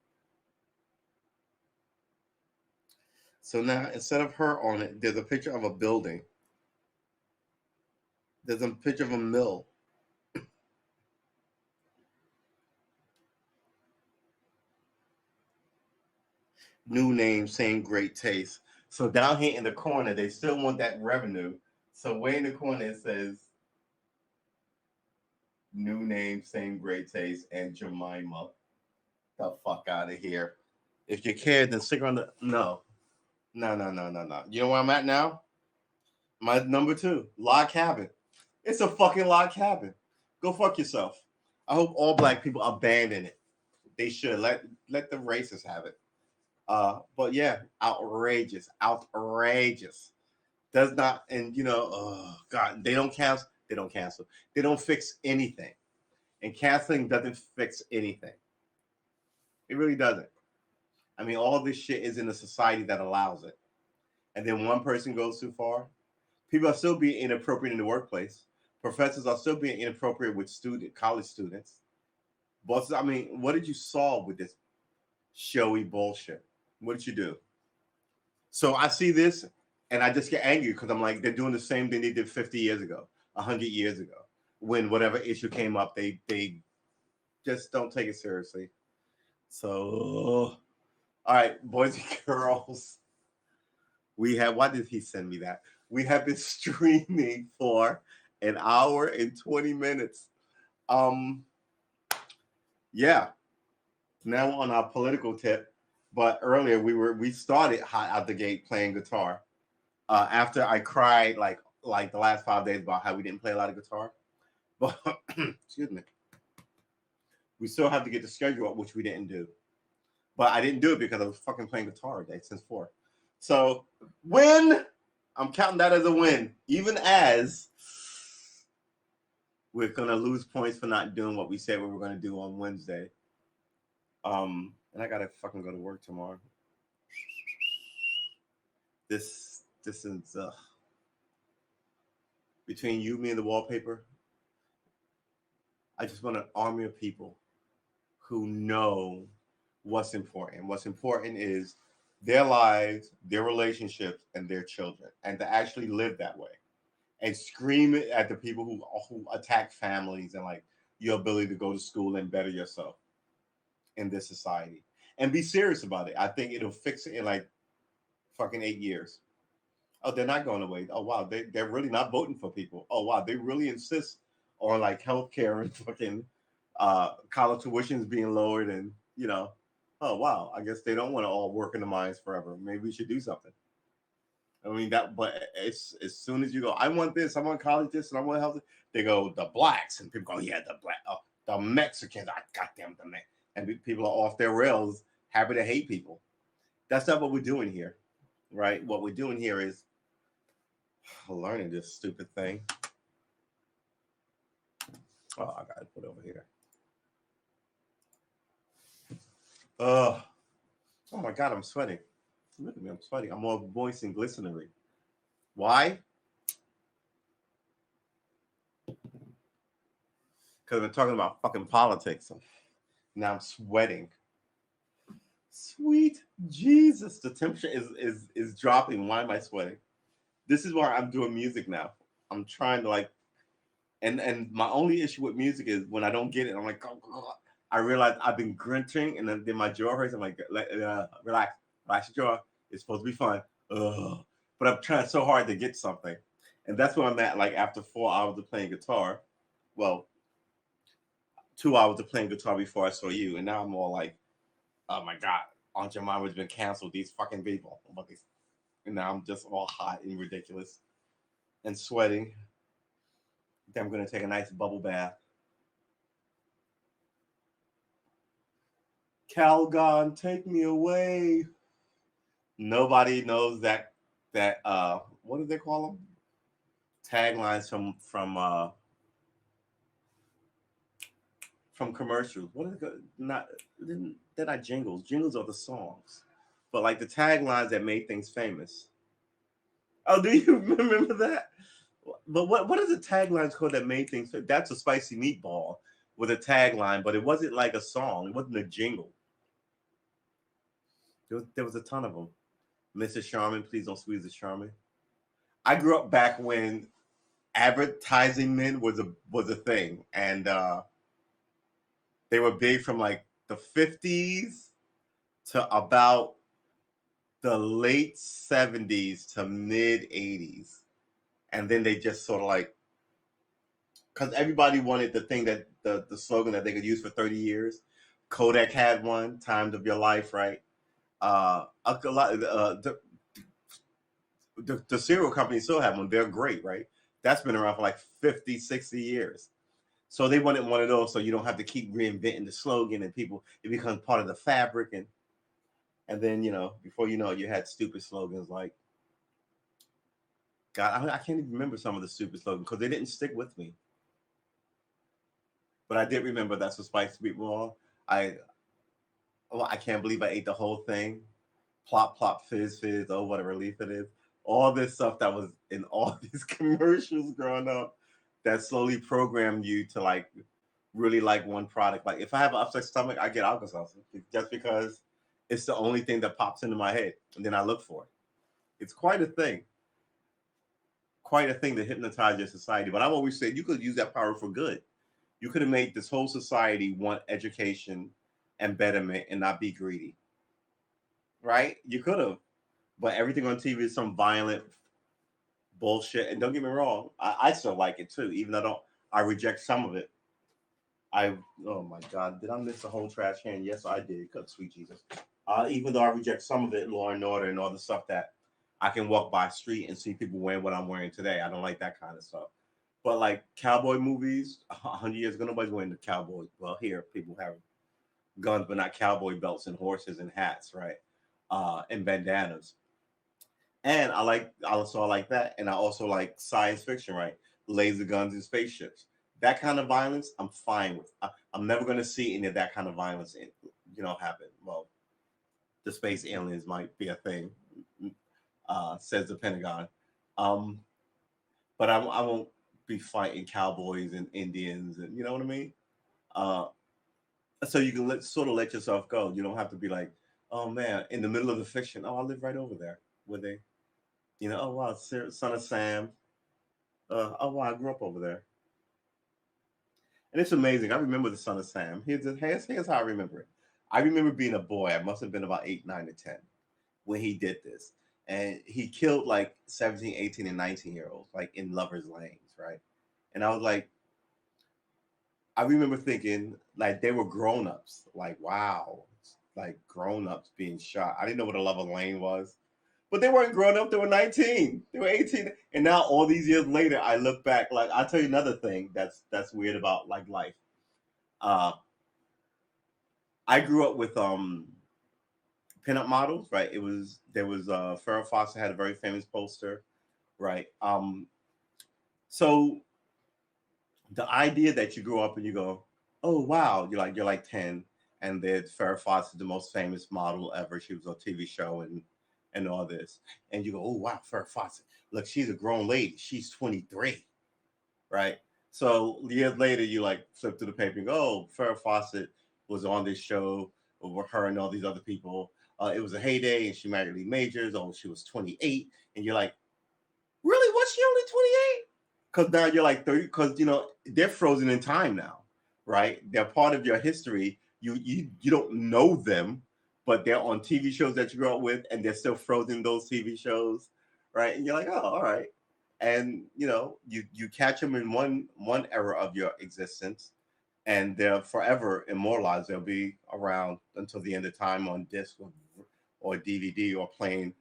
So now, instead of her on it, there's a picture of a building. There's a picture of a mill. New name, same great taste. So down here in the corner, they still want that revenue. So way in the corner it says new name, same great taste, and Jemima. The fuck out of here. If you care, then stick on the no. No. You know where I'm at now? My number 2, log cabin. It's a fucking log cabin. Go fuck yourself. I hope all black people abandon it. They should let the racists have it. But yeah, outrageous. Does not, and oh god, they don't cancel. They don't fix anything, and canceling doesn't fix anything. It really doesn't. I mean, all this shit is in a society that allows it, and then one person goes too far. People are still being inappropriate in the workplace. Professors are still being inappropriate with college students. Bosses, I mean, what did you solve with this showy bullshit? What did you do? So I see this and I just get angry because I'm like, they're doing the same thing they did 50 years ago, 100 years ago. When whatever issue came up, they just don't take it seriously. So, all right, boys and girls, why did he send me that? We have been streaming for an hour and 20 minutes. Yeah. Now on our political tip, but earlier we started hot out the gate playing guitar. After I cried like the last 5 days about how we didn't play a lot of guitar, but excuse me, we still have to get the schedule up, which we didn't do. But I didn't do it because I was fucking playing guitar today since 4. So win. I'm counting that as a win, even as we're gonna lose points for not doing what we said we were gonna do on Wednesday. And I gotta fucking go to work tomorrow. This is between you, me, and the wallpaper. I just want an army of people who know what's important. What's important is their lives, their relationships, and their children, and to actually live that way. And scream it at the people who attack families and like your ability to go to school and better yourself in this society. And be serious about it. I think it'll fix it in like fucking 8 years. Oh, they're not going away. Oh wow, they're really not voting for people. Oh wow, they really insist on like healthcare and fucking college tuitions being lowered and oh wow, I guess they don't want to all work in the mines forever. Maybe we should do something. I mean that, but it's as soon as you go, I want this, I want college this, and I want health. They go the blacks, and people go, yeah, the black, the Mexicans, I goddamn the man, and people are off their rails, happy to hate people. That's not what we're doing here, right? What we're doing here is learning this stupid thing. Oh, I gotta put it over here. Oh, oh my God, I'm sweating. Look at me, I'm sweating. I'm all moist and glistening. Why? Because I've been talking about fucking politics. Now I'm sweating. Sweet Jesus, the temperature is dropping. Why am I sweating? This is why I'm doing music now. I'm trying to like, and my only issue with music is when I don't get it. I'm like, oh. I realize I've been grunting, and then my jaw hurts. I'm like, relax, relax your jaw. It's supposed to be fun. Ugh. But I'm trying so hard to get something, and that's where I'm at. Like after 4 hours of playing guitar, well, 2 hours of playing guitar before I saw you, and now I'm all like, oh my God, Aunt Jemima's been canceled. These fucking people. And now I'm just all hot and ridiculous and sweating. Then I'm gonna take a nice bubble bath. Calgon, take me away. Nobody knows that what do they call them? Taglines from commercials. What is it? Not they're not jingles. Jingles are the songs, but like the taglines that made things famous. Oh, do you remember that? But what is the taglines called that made things? That's a spicy meatball with a tagline, but it wasn't like a song. It wasn't a jingle. There was a ton of them. Mrs. Sharman, please don't squeeze the Sharman. I grew up back when advertising men was a thing, and they were big from like the 50s to about the late 70s to mid 80s, and then they just sort of like because everybody wanted the thing that the slogan that they could use for 30 years. Kodak had one, "Times of Your Life," right? A lot the cereal companies still have one. They're great, right? That's been around for like 50, 60 years. So they wanted one of those so you don't have to keep reinventing the slogan and people it becomes part of the fabric and then before you know it, you had stupid slogans like God, I can't even remember some of the stupid slogans because they didn't stick with me. But I did remember that's what Spice Meatball. I I can't believe I ate the whole thing. Plop plop fizz fizz, oh what a relief it is. All this stuff that was in all these commercials growing up that slowly programmed you to like really like one product. Like if I have an upset stomach, I get Alka-Seltzer just because it's the only thing that pops into my head, and then I look for it. It's quite a thing to hypnotize your society. But I've always said you could use that power for good. You could have made this whole society want education and betterment and not be greedy, right? You could have, but everything on TV is some violent bullshit. And don't get me wrong, I still like it too, even though I reject some of it. Oh my God, did I miss the whole trash can? Yes, I did. Cause sweet Jesus. Even though I reject some of it, Law and Order and all the stuff that I can walk by street and see people wearing what I'm wearing today. I don't like that kind of stuff. But like cowboy movies, 100 years ago, nobody's wearing the cowboy. Well, here people have guns, but not cowboy belts and horses and hats, right? And bandanas. And I like that, and I also like science fiction, right? Laser guns and spaceships. That kind of violence, I'm fine with. I'm never going to see any of that kind of violence, happen. Well, the space aliens might be a thing, says the Pentagon. Um, but I won't be fighting cowboys and Indians, and you know what I mean. Uh, so you can sort of let yourself go. You don't have to be like, oh man, in the middle of the fiction. Oh, I live right over there. Would they? Oh wow, son of Sam. Oh wow, I grew up over there, and it's amazing. I remember the son of Sam. Here's how I remember it. I remember being a boy. I must have been about 8, 9, or 10 when he did this, and he killed like 17, 18, and 19-year-olds, like in lovers' lanes, right? And I was like, I remember thinking like they were grown-ups. Like wow, like grown-ups being shot. I didn't know what a lover lane was. But they weren't grown up. They were 19. They were 18. And now all these years later, I look back. Like I'll tell you another thing that's weird about like life. Uh, I grew up with pinup models, right? There was Farrah Fawcett had a very famous poster, right? So the idea that you grow up and you go, oh wow, you're like 10, and that Farrah Fawcett, the most famous model ever. She was on a TV show and all this, and you go, oh wow, Farrah Fawcett. Look, she's a grown lady. She's 23, right? So years later, you like flip through the paper and go, oh, Farrah Fawcett was on this show with her and all these other people. It was a heyday, and she married Lee Majors. Oh, she was 28, and you're like, really? Was she only 28? Because now you're like 30. Because they're frozen in time now, right? They're part of your history. You don't know them, but they're on TV shows that you grew up with, and they're still frozen in those TV shows, right? And you're like, oh, all right. And you catch them in one era of your existence, and they're forever immortalized. They'll be around until the end of time on disc or DVD or playing.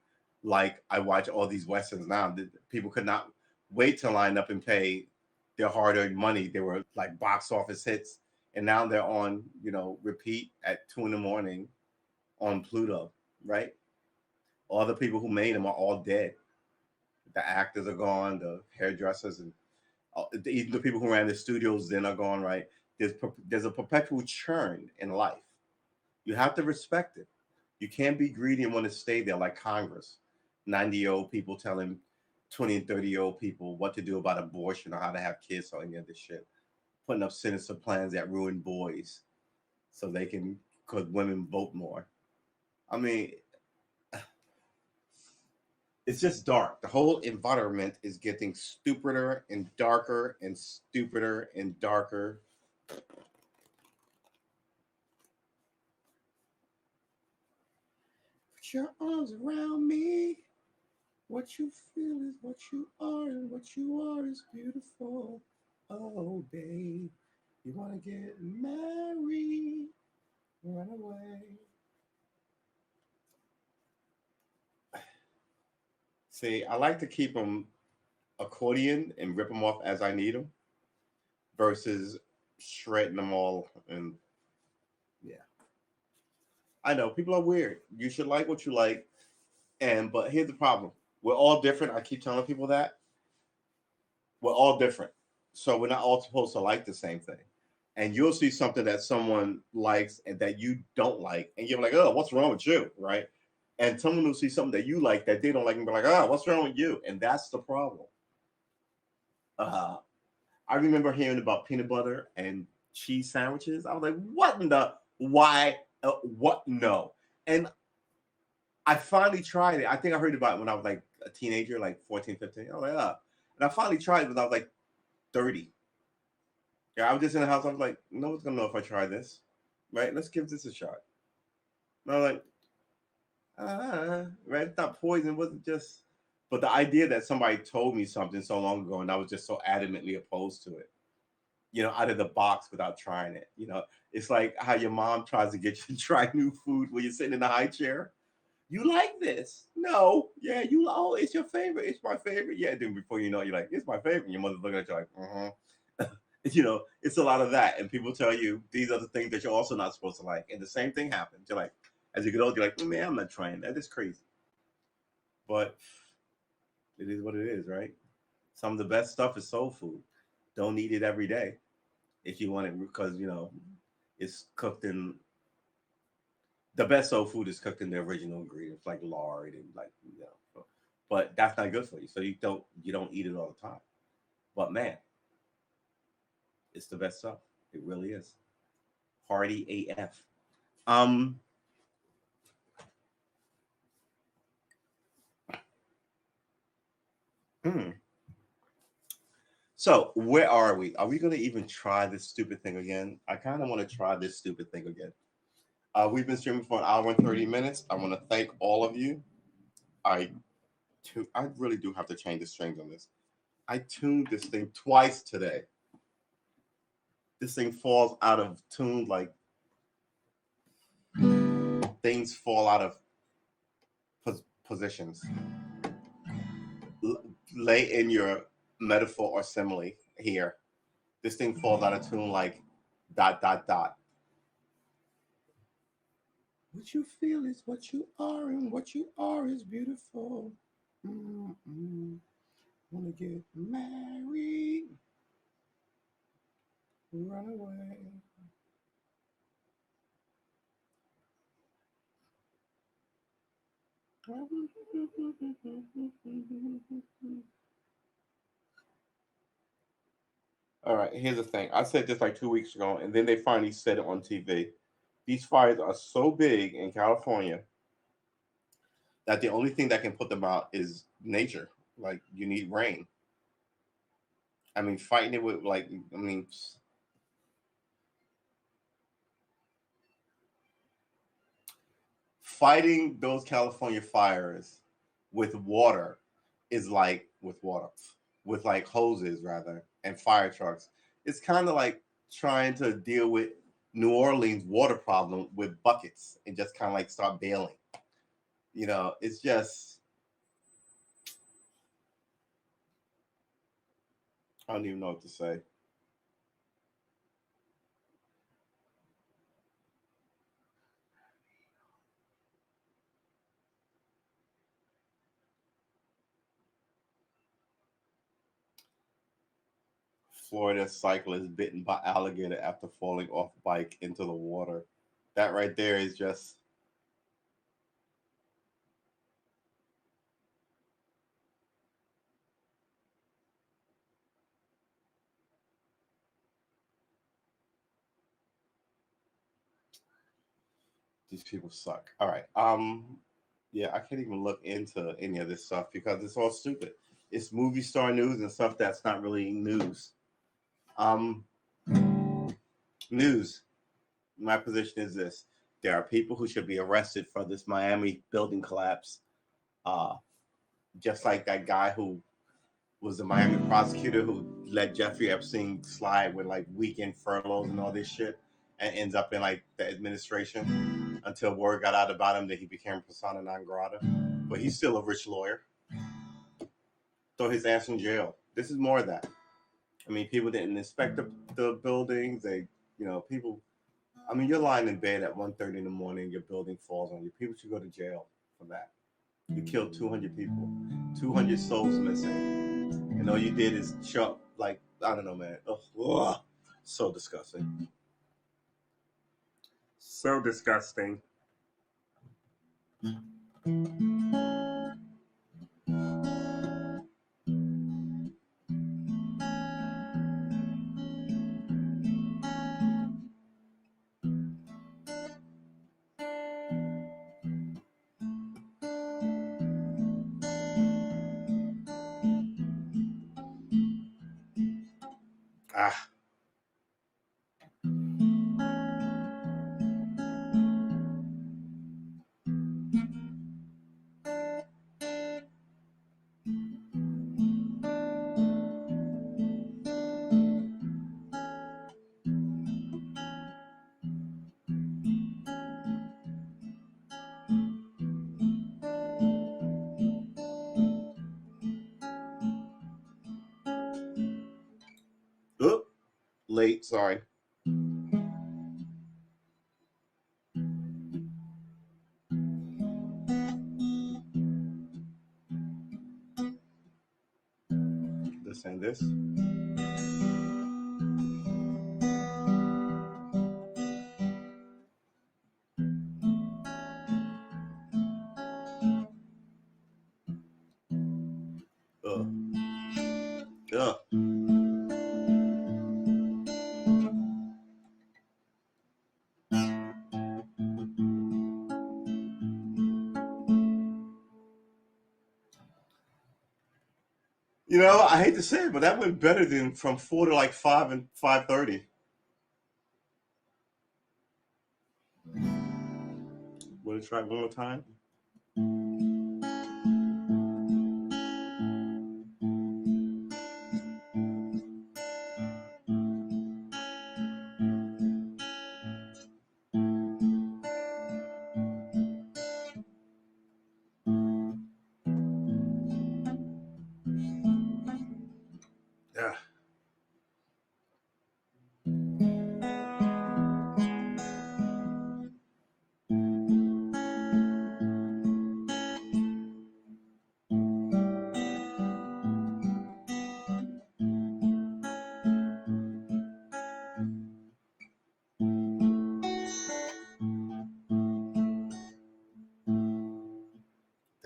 Like I watch all these westerns now. People could not wait to line up and pay their hard-earned money. They were like box office hits, and now they're on repeat at 2 a.m. on Pluto. Right? All the people who made them are all dead. The actors are gone. The hairdressers and even the people who ran the studios then are gone. Right? There's a perpetual churn in life. You have to respect it. You can't be greedy and want to stay there like Congress. 90-year-old people telling 20 and 30-year-old people what to do about abortion or how to have kids or any of this shit. Putting up sinister plans that ruin boys so they can, because women vote more. I mean, it's just dark. The whole environment is getting stupider and darker and stupider and darker. Put your arms around me. What you feel is what you are, and what you are is beautiful. Oh, babe, you want to get married? Run away. See, I like to keep them accordion and rip them off as I need them versus shredding them all. And yeah, I know people are weird. You should like what you like. But here's the problem. We're all different. I keep telling people that. We're all different. So we're not all supposed to like the same thing. And you'll see something that someone likes and that you don't like, and you're like, oh, what's wrong with you? Right? And someone will see something that you like that they don't like and be like, oh, what's wrong with you? And that's the problem. I remember hearing about peanut butter and cheese sandwiches. I was like, what in the why? What? No. And I finally tried it. I think I heard about it when I was like a teenager, like 14, 15. I was like, ah. And I finally tried it when I was like 30. Yeah, I was just in the house. I was like, no one's gonna know if I try this, right? Let's give this a shot. And I was like, right? It's not poison. It wasn't just. But the idea that somebody told me something so long ago, and I was just so adamantly opposed to it, out of the box without trying it. It's like how your mom tries to get you to try new food when you're sitting in the high chair. You like this? No. Yeah, oh, it's your favorite. It's my favorite. Yeah, then before you know it, you're like, it's my favorite. And your mother's looking at you like, it's a lot of that. And people tell you these are the things that you're also not supposed to like. And the same thing happens. You're like, as you get older, you're like, man, I'm not trying that. That's crazy. But it is what it is, right? Some of the best stuff is soul food. Don't eat it every day if you want it because, it's cooked in the best soul food is cooked in the original ingredients like lard and but that's not good for you. So you don't eat it all the time. But man, it's the best stuff. It really is. Hearty AF. Um hmm. So where are we? Are we gonna even try this stupid thing again? I kind of want to try this stupid thing again. We've been streaming for an hour and 30 minutes. I want to thank all of you. I really do have to change the strings on this. I tuned this thing twice today. This thing falls out of tune like things fall out of positions. Lay in your metaphor or simile here. This thing falls out of tune like ... What you feel is what you are, and what you are is beautiful. Mm-mm. Wanna get married, run away. All right, here's the thing. I said this like 2 weeks ago, and then they finally said it on TV. These fires are so big in California that the only thing that can put them out is nature. Like, you need rain. I mean, fighting it with, like, I mean, fighting those California fires with water is like with like hoses rather and fire trucks. It's kind of like trying to deal with New Orleans water problem with buckets and just kind of like start bailing. You know, it's just, I don't even know what to say. Florida cyclist bitten by alligator after falling off bike into the water. That right there is just, these people suck. All right. Yeah, I can't even look into any of this stuff because it's all stupid. It's movie star news and stuff that's not really news. Um, News. My position is this: there are people who should be arrested for this Miami building collapse. Uh, just like that guy who was the Miami prosecutor who let Jeffrey Epstein slide with like weekend furloughs and all this shit, and ends up in like the administration until word got out about him that he became persona non grata. But he's still a rich lawyer. Throw his ass in jail. This is more of that. I mean, people didn't inspect the buildings. They, people. I mean, you're lying in bed at 1:30 in the morning. Your building falls on you. People should go to jail for that. You killed 200 people, 200 souls missing, and all you did is chop. Like, I don't know, man. Ugh. So disgusting. So disgusting. Ah. Oop. Late. Sorry. This and this. Ugh. Ugh. I hate to say it, but that went better than from 4 to like 5 and 5:30. Want to try one more time?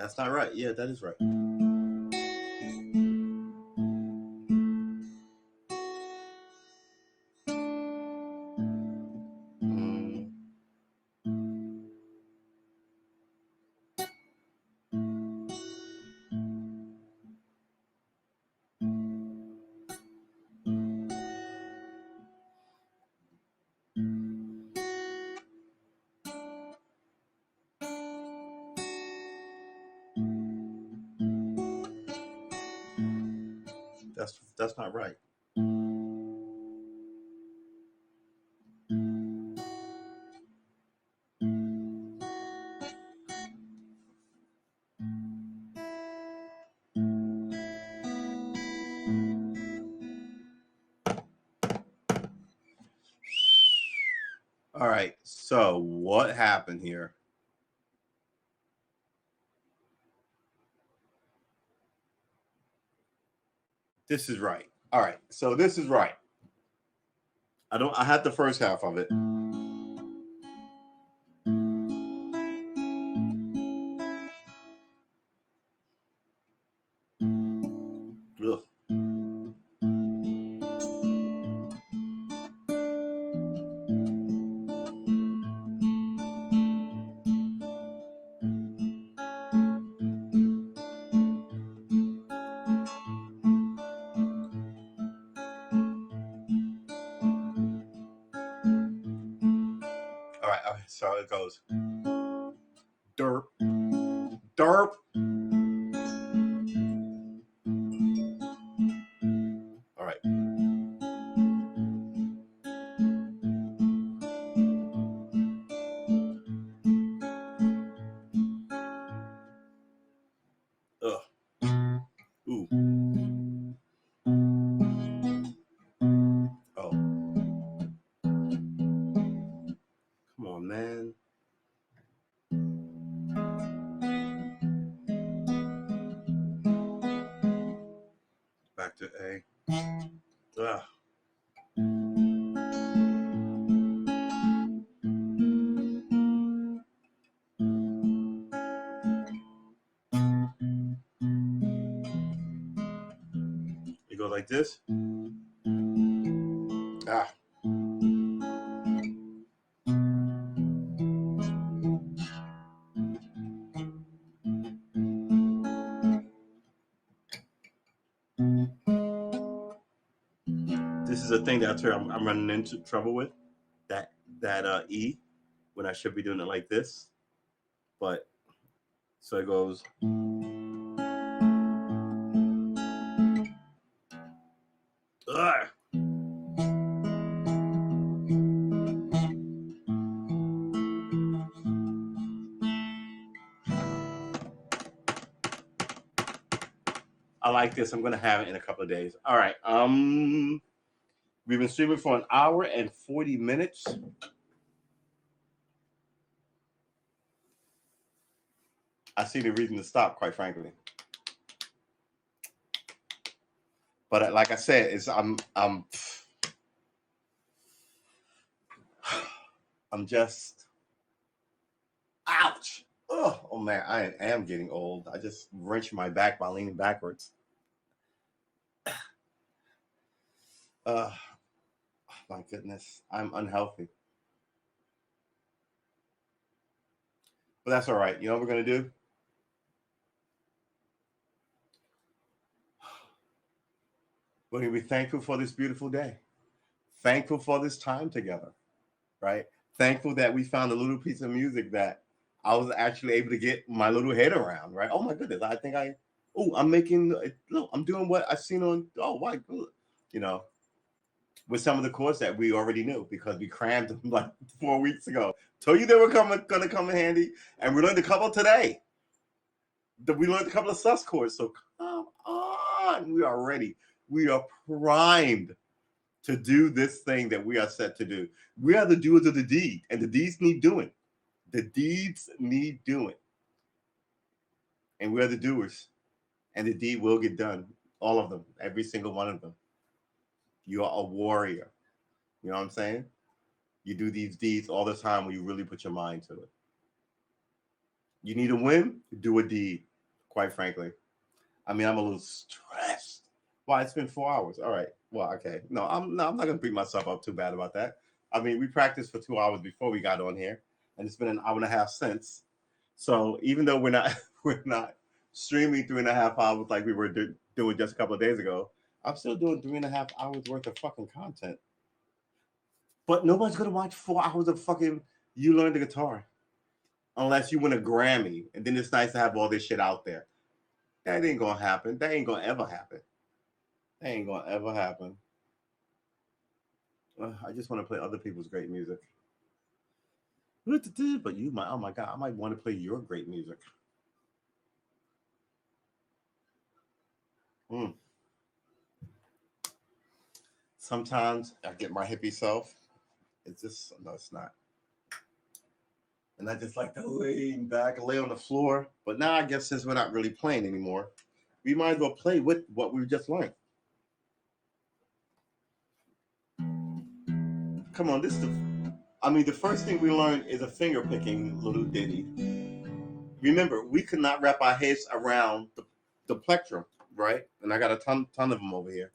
That's not right. Yeah, that is right. Mm. That's not right. All right. So what happened here? This is right. All right. So this is right. I had the first half of it. Ugh. All right. So it goes. Derp. Derp. All right. Ugh. Ooh. Oh. Come on, man. Back to A. Ugh. It goes like this. Ah. This is a thing that I'm running into trouble with. That E when I should be doing it like this. But so it goes. Ugh. I like this. I'm gonna have it in a couple of days. All right. We've been streaming for an hour and 40 minutes. I see the reason to stop, quite frankly. But like I said, I'm just ouch. Oh man, I am getting old. I just wrenched my back by leaning backwards. My goodness, I'm unhealthy. But that's all right. You know what we're gonna do? We're gonna be thankful for this beautiful day. Thankful for this time together, right? Thankful that we found a little piece of music that I was actually able to get my little head around, right? Oh my goodness, I'm doing what I've seen on, oh, why, you know, with some of the chords that we already knew because we crammed them like 4 weeks ago. Told you they were gonna come in handy, and we learned a couple today. We learned a couple of sus chords, so come on, we are ready. We are primed to do this thing that we are set to do. We are the doers of the deed, and the deeds need doing. The deeds need doing. And we are the doers, and the deed will get done. All of them, every single one of them. You are a warrior. You know what I'm saying? You do these deeds all the time when you really put your mind to it. You need a win? Do a deed. quite frankly. I mean, I'm a little stressed. Why? It's been 4 hours. All right. Well, okay. I'm not gonna beat myself up too bad about that. I mean, we practiced for 2 hours before we got on here, and it's been an hour and a half since. So even though we're not we're not streaming 3.5 hours like we were doing just a couple of days ago, I'm still doing 3.5 hours worth of fucking content. But nobody's gonna watch 4 hours of fucking you learn the guitar unless you win a Grammy, and then it's nice to have all this shit out there. That ain't gonna happen. That ain't gonna ever happen. That ain't gonna ever happen. I just want to play other people's great music. But you might, oh my God, I might want to play your great music. Sometimes I get my hippie self. It's just, no, it's not. And I just like to lay back and lay on the floor. But now I guess since we're not really playing anymore, we might as well play with what we just learned. Come on, the first thing we learned is a finger picking little ditty. Remember, we could not wrap our heads around the plectrum, right? And I got a ton of them over here.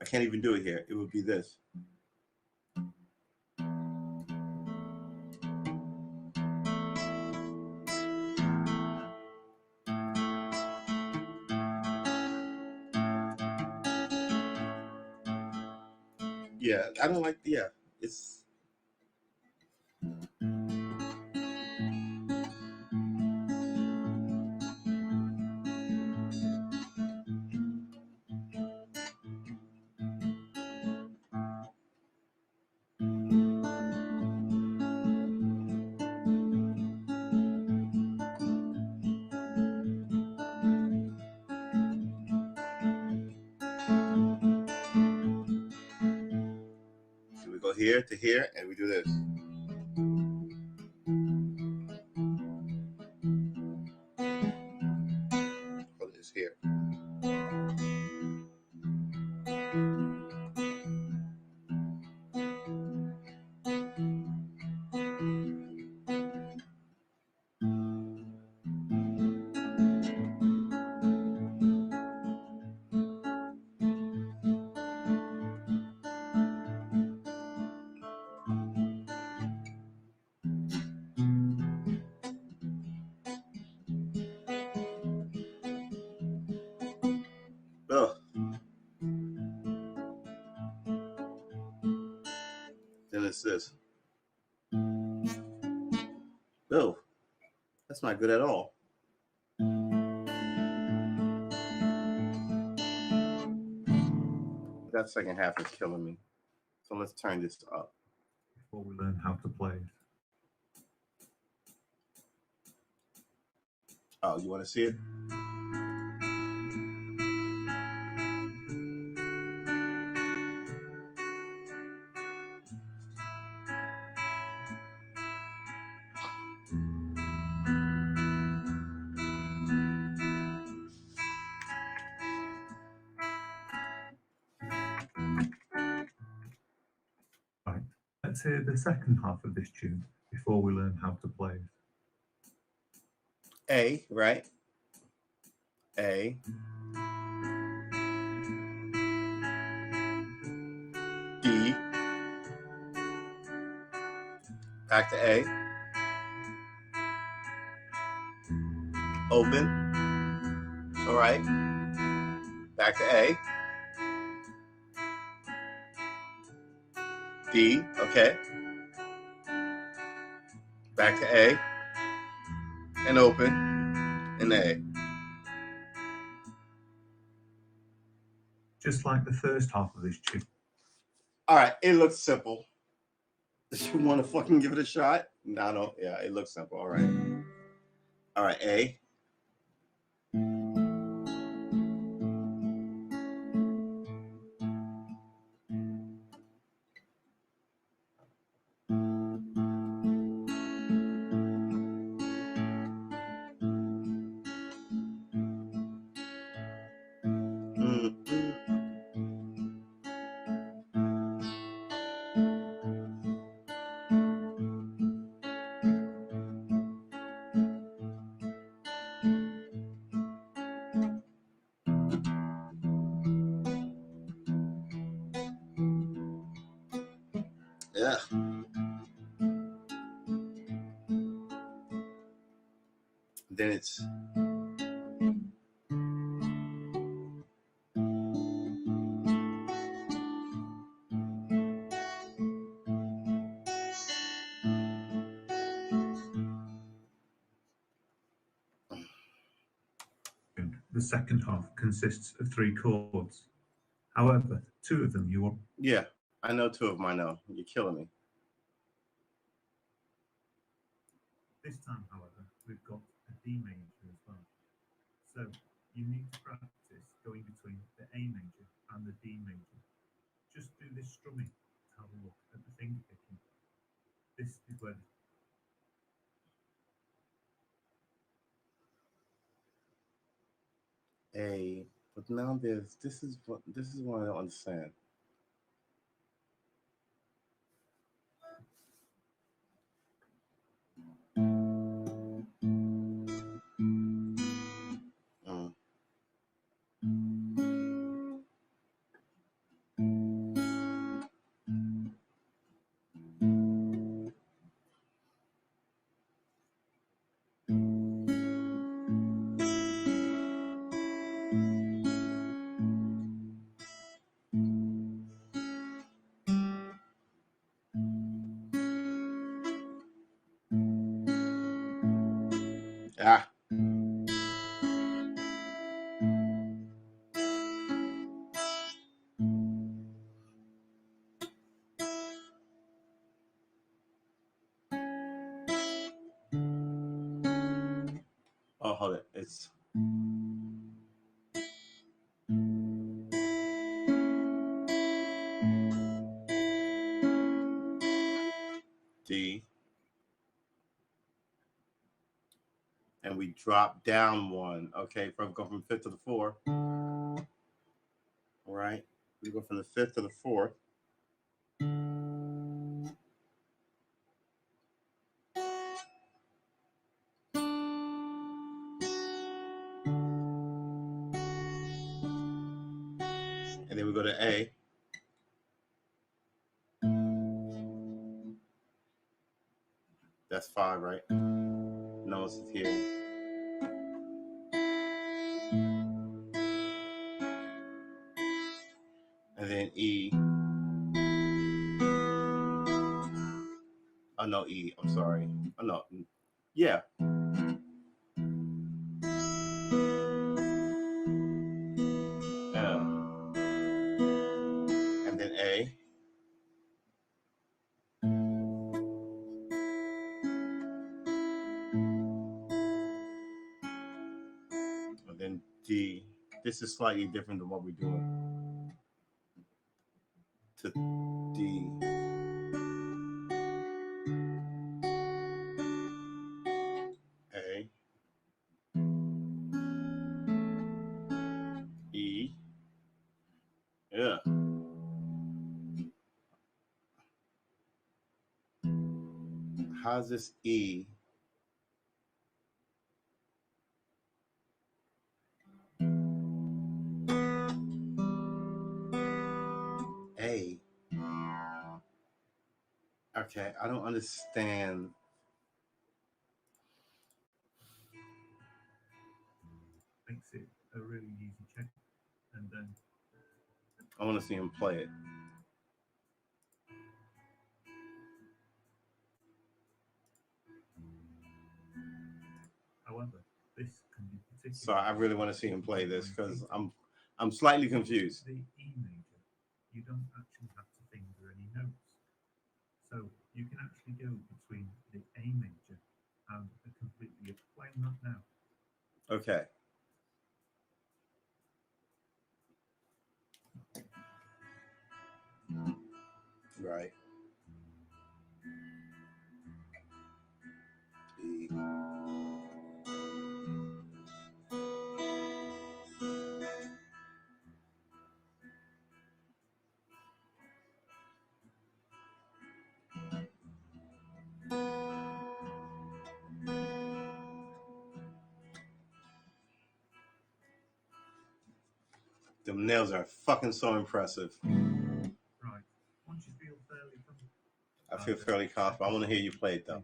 I can't even do it here. It would be this. Yeah, I don't like, it's. So we go here to here, and we do this. Put this here. Oh. Then it's this. Oh, that's not good at all. That second half is killing me. So let's turn this up. Before we learn how to play it. Oh, you want to see it? Right. Let's hear the second half of this tune before we learn how to play it. A, right? A. D. Back to A. Open. All right. Back to A. D. Okay. Back to A. And open. And A. Just like the first half of this tune. All right. It looks simple. You want to fucking give it a shot? No. Yeah, it looks simple. All right. All right. A. Ugh. Then it's the second half consists of 3 chords. However, 2 of them you will. yeah. I know 2 of them. I know. You're killing me. This time, however, we've got a D major as well. So you need to practice going between the A major and the D major. Just do this strumming to have a look at the finger picking. This is where A, but now this is what I don't understand. Mm. Ah. Oh, hold it. It's D. And we drop down 1. Okay, from go from 5th to the 4th. All right. We go from the 5th to the 4th. And then we go to A. That's 5, right? No, it's here. And then E. Oh, no, E. I'm sorry. Oh, no. Yeah. And then A. And then D. This is slightly different than what we're doing. To D. A. E. Yeah. How's this E? A. Okay, I don't understand. makes it a really easy check. And then I want to see him play it. however, this can be particularly. So I really want to see him play this because I'm slightly confused. The E major, you don't actually have to finger any notes. So you can actually go between the A major and a completely playing that now. Okay. Right. E. Them nails are fucking so impressive. Right. Once you feel fairly I feel fairly confident. I want to hear you play it though.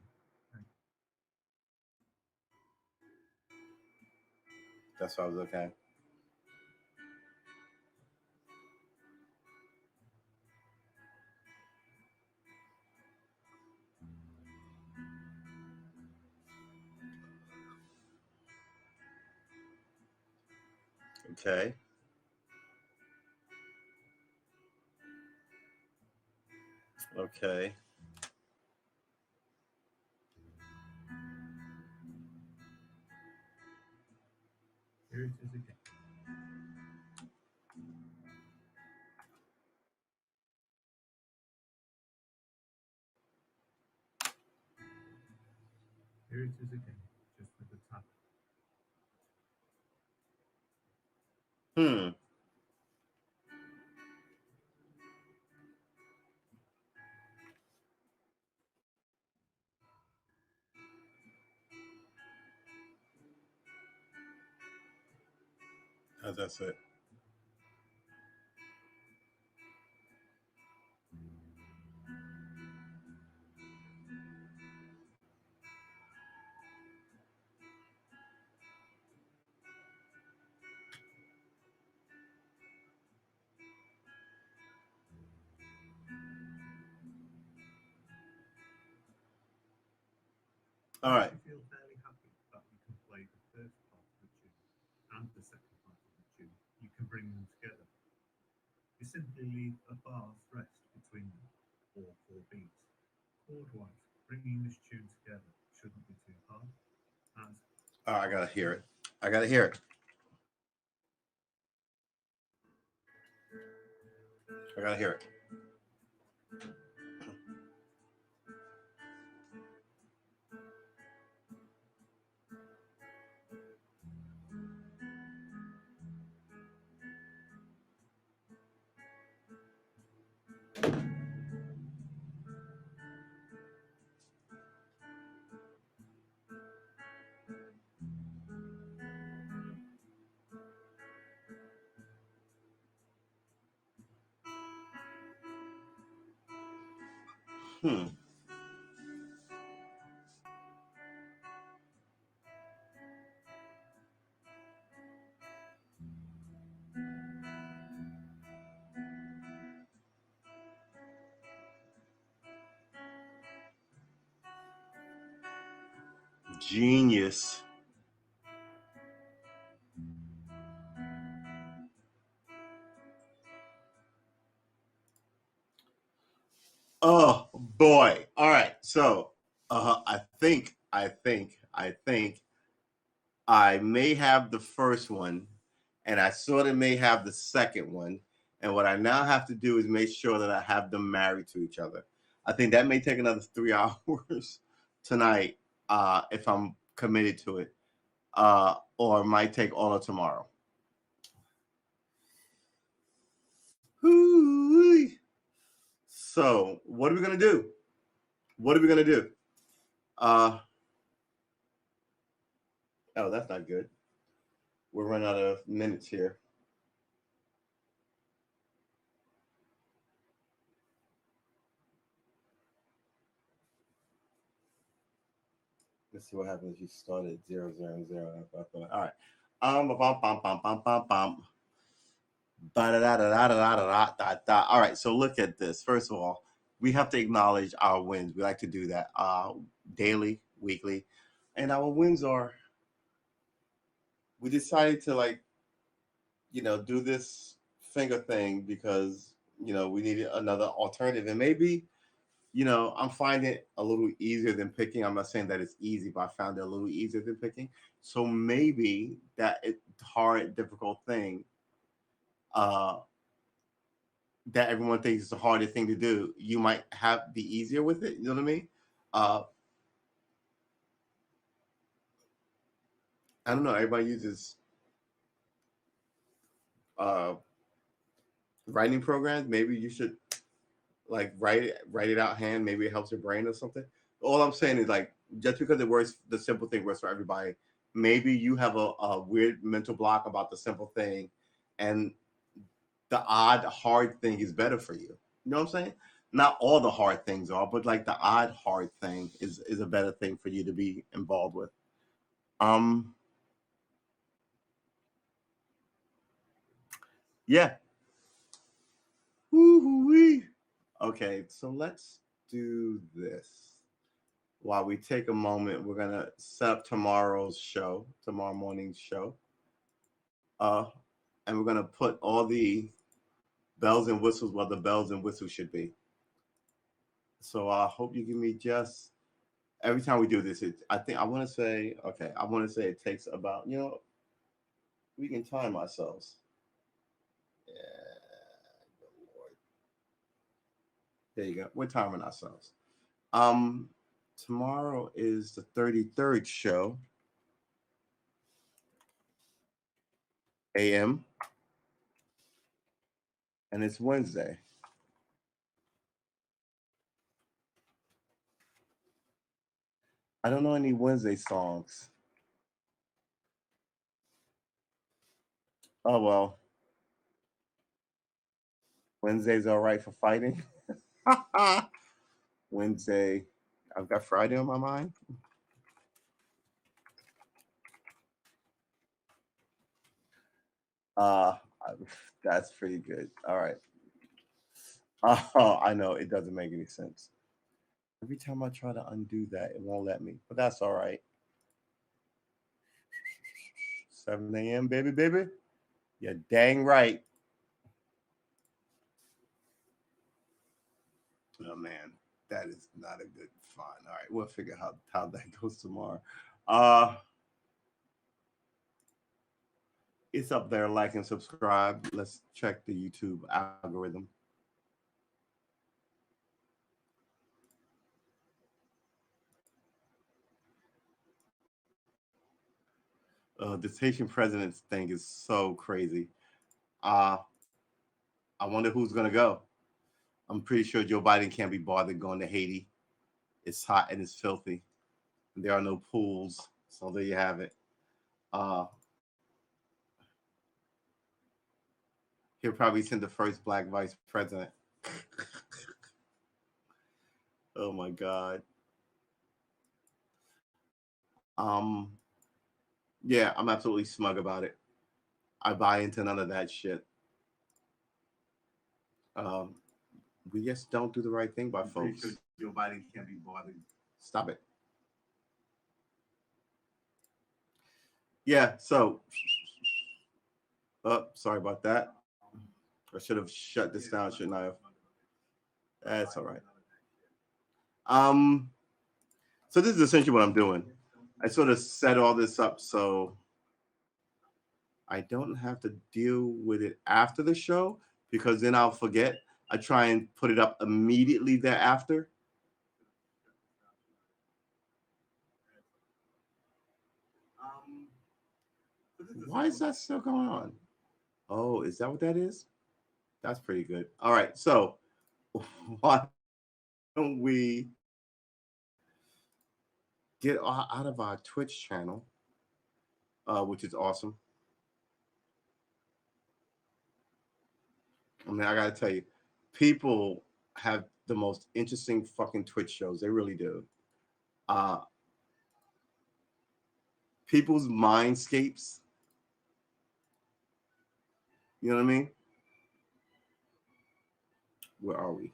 That's what I was looking at. Okay. Okay. Here it is again. Here it is again, just with the tap. How's that sit? All right. I feel fairly happy that you can play the first part of the tune and the second part of the tune. You can bring them together. You simply leave a bar's rest between them, or 4 beats. Chord-wise, bringing this tune together shouldn't be too hard. As Oh, I gotta hear it. I gotta hear it. I gotta hear it. Genius. Oh boy. All right. So I think I may have the first one, and I sort of may have the second one. And what I now have to do is make sure that I have them married to each other. I think that may take another 3 hours tonight if I'm committed to it, or it might take all of tomorrow. Hoo-wee. So, what are we gonna do? What are we gonna do? Oh, that's not good. We're running out of minutes here. Let's see what happens if you start at 0, 0, 0. All right. All right. So look at this. First of all, we have to acknowledge our wins. We like to do that daily, weekly, and our wins are. We decided to do this finger thing because we needed another alternative, and maybe I'm finding it a little easier than picking. I'm not saying that it's easy, but I found it a little easier than picking. So maybe that hard, difficult thing uh, that everyone thinks is the hardest thing to do, you might have be easier with it. You know what I mean? Uh, I don't know. Everybody uses uh, writing programs. Maybe you should write it out hand. Maybe it helps your brain or something. All I'm saying is just because it works, the simple thing works for everybody. Maybe you have a weird mental block about the simple thing, and the odd hard thing is better for you. You know what I'm saying? not all the hard things are, but like the odd hard thing is a better thing for you to be involved with. Yeah. Woo-wee. Okay, so let's do this. While we take a moment, we're gonna set up tomorrow morning's show. And we're gonna put all the bells and whistles where the bells and whistles should be. So I hope you give me just every time we do this. I want to say it takes about we can time ourselves. Yeah, good Lord. There you go. We're timing ourselves. Tomorrow is the 33rd show. AM. And it's Wednesday. I don't know any Wednesday songs. Oh well. Wednesday's all right for fighting. Wednesday. I've got Friday on my mind. Uh that's pretty good. All right. Oh, I know it doesn't make any sense. Every time I try to undo that, it won't let me. But that's all right. 7 a.m. baby. You're dang right. Oh man, that is not a good fun. All right, we'll figure out how that goes tomorrow. It's up there. Like and subscribe. Let's check the YouTube algorithm. This Haitian president's thing is so crazy. I wonder who's gonna go. I'm pretty sure Joe Biden can't be bothered going to Haiti. It's hot and it's filthy. There are no pools, so there you have it. Uh, he'll probably send the first black vice president. Oh my god. Yeah, I'm absolutely smug about it. I buy into none of that shit. We just don't do the right thing by folks. Sure Joe Biden can't be bothered. Stop it. Yeah, so sorry about that. I should have shut this down, shouldn't I have? That's all right. So this is essentially what I'm doing. I sort of set all this up so I don't have to deal with it after the show because then I'll forget. I try and put it up immediately thereafter. Why is that still going on? Oh, is that what that is? That's pretty good. All right, so why don't we get out of our Twitch channel, which is awesome. I mean, I gotta tell you, people have the most interesting fucking Twitch shows. They really do. People's mindscapes. You know what I mean? Where are we?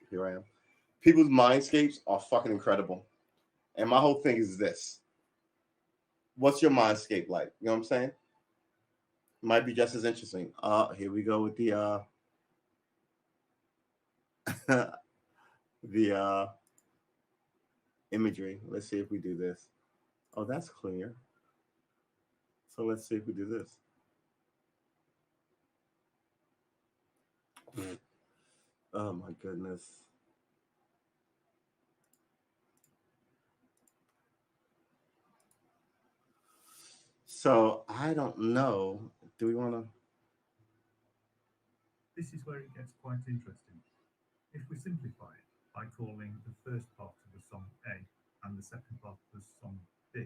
Here I am. People's mindscapes are fucking incredible. And my whole thing is this. What's your mindscape like? You know what I'm saying? Might be just as interesting. Here we go with the the imagery. Let's see if we do this. Oh, that's clear. So let's see if we do this. Oh my goodness. So I don't know. Do we want to? This is where it gets quite interesting. If we simplify it by calling the first part of the song A and the second part of the song B,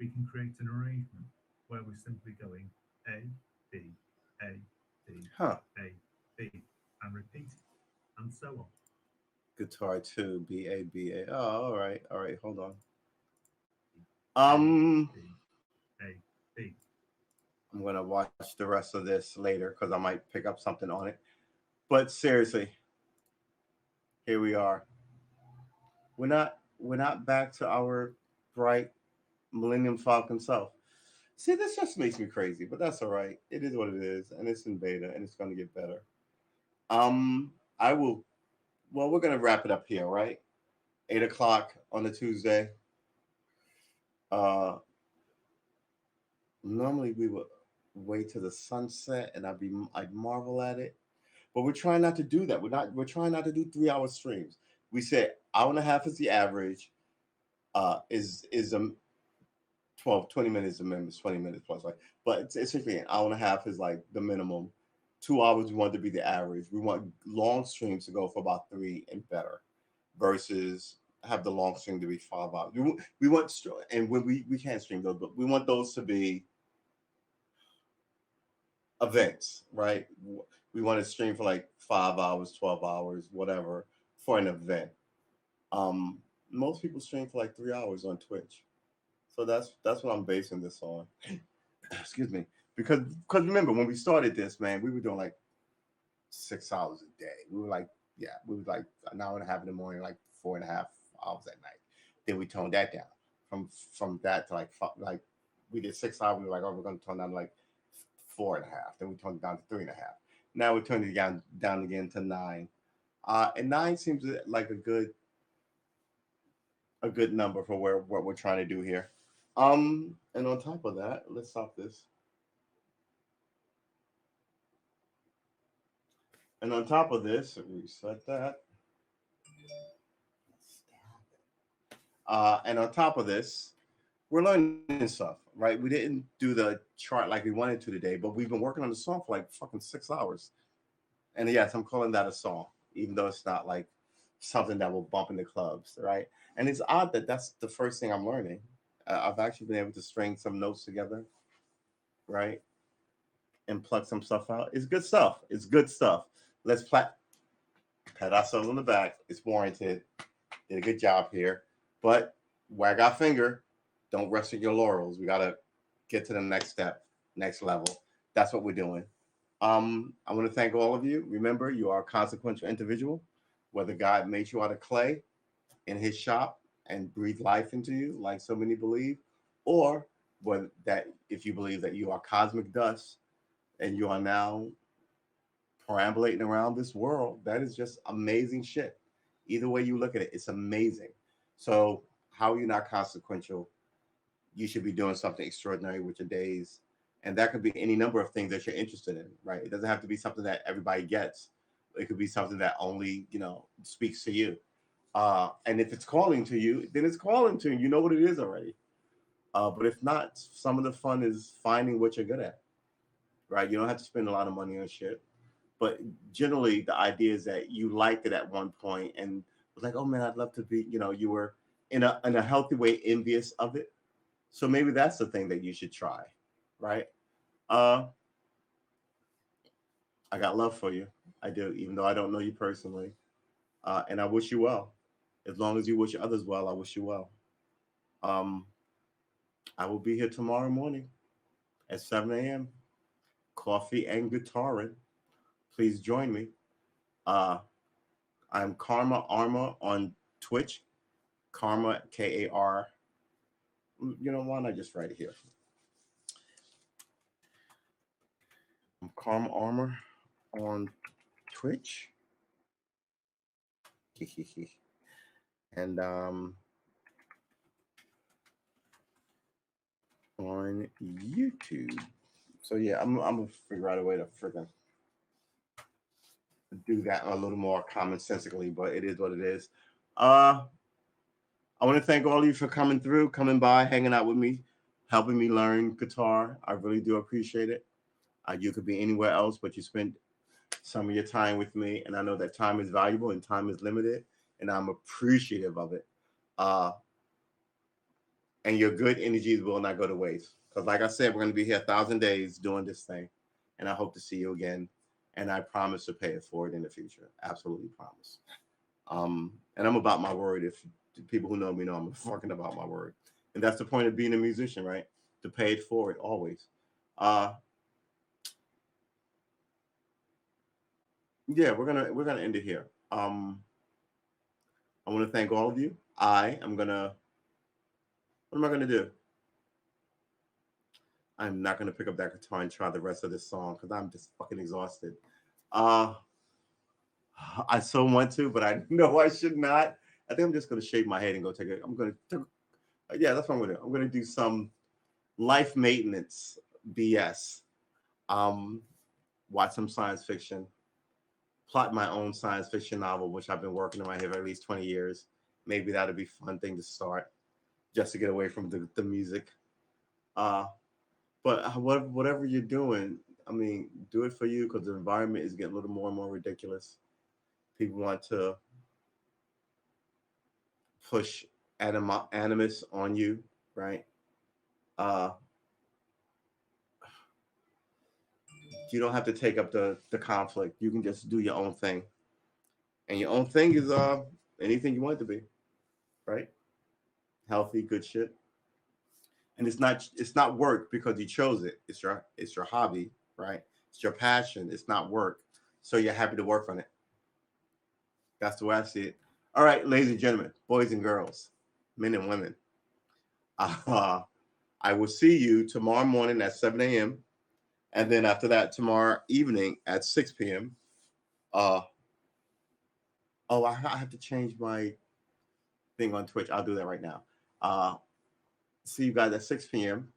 we can create an arrangement where we're simply going A, B, A, B, A, B, and repeat it. and so on. Guitar 2, B A B A. Oh, all right, hold on. B, A, B. I'm gonna watch the rest of this later because I might pick up something on it. But seriously, here we are. We're not back to our bright Millennium Falcon self. See, this just makes me crazy, but that's all right. It is what it is, and it's in beta, and it's gonna get better. I will. Well, we're gonna wrap it up here, right? 8 o'clock on a Tuesday. Uh, Normally we would wait to the sunset, and I'd marvel at it. But we're trying not to do that. We're trying not to do 3 hour streams. We said hour and a half is the average. Is 12, 20 minutes a minimum, 20 minutes plus, right? But it's essentially an hour and a half is like the minimum. 2 hours we want to be the average. We want long streams to go for about 3 and better, versus have the long stream to be 5 hours. We want, and when we can't stream those, but we want those to be events, right? We want to stream for like 5 hours, 12 hours, whatever, for an event. Um, Most people stream for like 3 hours on Twitch, so that's what I'm basing this on. Excuse me, because remember when we started this, man, we were doing like 6 hours a day. We were like, yeah, we were like an hour and a half in the morning, like 4.5 hours at night. Then we toned that down from that to like we did 6 hours. We were like, oh, we're going to tone down to like 4.5. Then we toned it down to 3.5. Now we're turning it down again to 9. And 9 seems like a good number for what we're trying to do here. And on top of that, let's stop this. And on top of this, reset that. And on top of this, we're learning stuff, right? We didn't do the chart like we wanted to today, but we've been working on the song for like fucking 6 hours. And yes, I'm calling that a song, even though it's not like something that will bump in the clubs, right? And it's odd that that's the first thing I'm learning. I've actually been able to string some notes together, right? And pluck some stuff out. It's good stuff. It's good stuff. Let's pat ourselves on the back. It's warranted. Did a good job here. But wag our finger. Don't rest on your laurels. We gotta get to the next step, next level. That's what we're doing. I want to thank all of you. Remember, you are a consequential individual. Whether God made you out of clay in his shop and breathed life into you, like so many believe, or whether that if you believe that you are cosmic dust and you are now perambulating around this world, that is just amazing shit. Either way you look at it, it's amazing. So how are you not consequential? You should be doing something extraordinary with your days. And that could be any number of things that you're interested in, right? It doesn't have to be something that everybody gets. It could be something that only, speaks to you. And if it's calling to you, then it's calling to you. You know what it is already. But if not, some of the fun is finding what you're good at, right? You don't have to spend a lot of money on shit. But generally, the idea is that you liked it at one point and was like, oh man, I'd love to be, you were in a healthy way envious of it. So maybe that's the thing that you should try, right? Uh, I got love for you. I do, even though I don't know you personally. And I wish you well. As long as you wish others well, I wish you well. Um, I will be here tomorrow morning at 7 a.m. Coffee and guitaring. Please join me. Uh, I'm Karma Armor on Twitch. Karma, Kar. Why not just write it here? I'm Karma Armor on Twitch. And on YouTube. So yeah, I'm gonna figure out a way to freaking do that a little more commonsensically, but it is what it is. I want to thank all of you for coming through, coming by, hanging out with me, helping me learn guitar. I really do appreciate it. You could be anywhere else, but you spent some of your time with me, and I know that time is valuable and time is limited, and I'm appreciative of it. And your good energies will not go to waste. Because like I said, we're going to be here 1,000 days doing this thing, and I hope to see you again. and I promise to pay it forward in the future. Absolutely promise. And I'm about my word. If people who know me know I'm fucking about my word, and that's the point of being a musician, right? To pay it forward always. Yeah, we're gonna end it here. I want to thank all of you. I am gonna. What am I gonna do? I'm not gonna pick up that guitar and try the rest of this song because I'm just fucking exhausted. Uh, I so want to, but I know I should not. I think I'm just gonna shave my head and go take it. Yeah, that's what I'm gonna do. I'm gonna do some life maintenance BS. Um, watch some science fiction, plot my own science fiction novel, which I've been working in my head for at least 20 years. Maybe that'd be a fun thing to start, just to get away from the music. Uh, but whatever you're doing, I mean, do it for you because the environment is getting a little more and more ridiculous. People want to push animus on you, right? Uh, you don't have to take up the conflict. You can just do your own thing, and your own thing is anything you want it to be, right? Healthy, good shit. And it's not work because you chose it. It's your hobby, right? It's your passion. It's not work, so you're happy to work on it. That's the way I see it. All right, ladies and gentlemen, boys and girls, men and women. Uh, I will see you tomorrow morning at 7 a.m. And then after that, tomorrow evening at 6 p.m. Uh, I have to change my thing on Twitch. I'll do that right now. See you guys at 6 p.m.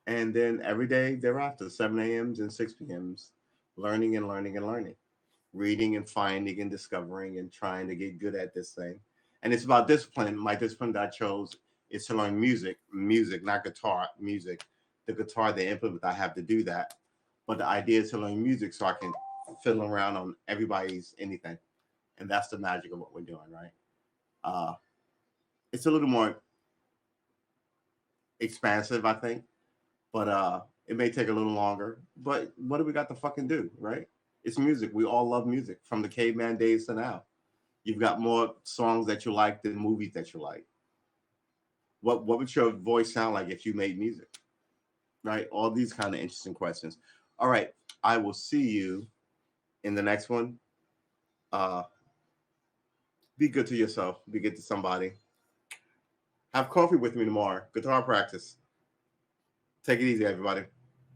And then every day thereafter, 7 a.m.s and 6 p.m.s, learning and learning and learning, reading and finding and discovering and trying to get good at this thing. And it's about discipline. My discipline that I chose is to learn music, not guitar, music. The guitar, the implement, I have to do that. But the idea is to learn music so I can fiddle around on everybody's anything. And that's the magic of what we're doing, right? It's a little more expansive, I think, but it may take a little longer. But what do we got to fucking do, right? It's music. We all love music from the caveman days to now. You've got more songs that you like than movies that you like. What would your voice sound like if you made music? Right? All these kind of interesting questions. All right. I will see you in the next one. Be good to yourself. Be good to somebody. Have coffee with me tomorrow. Guitar practice. Take it easy, everybody.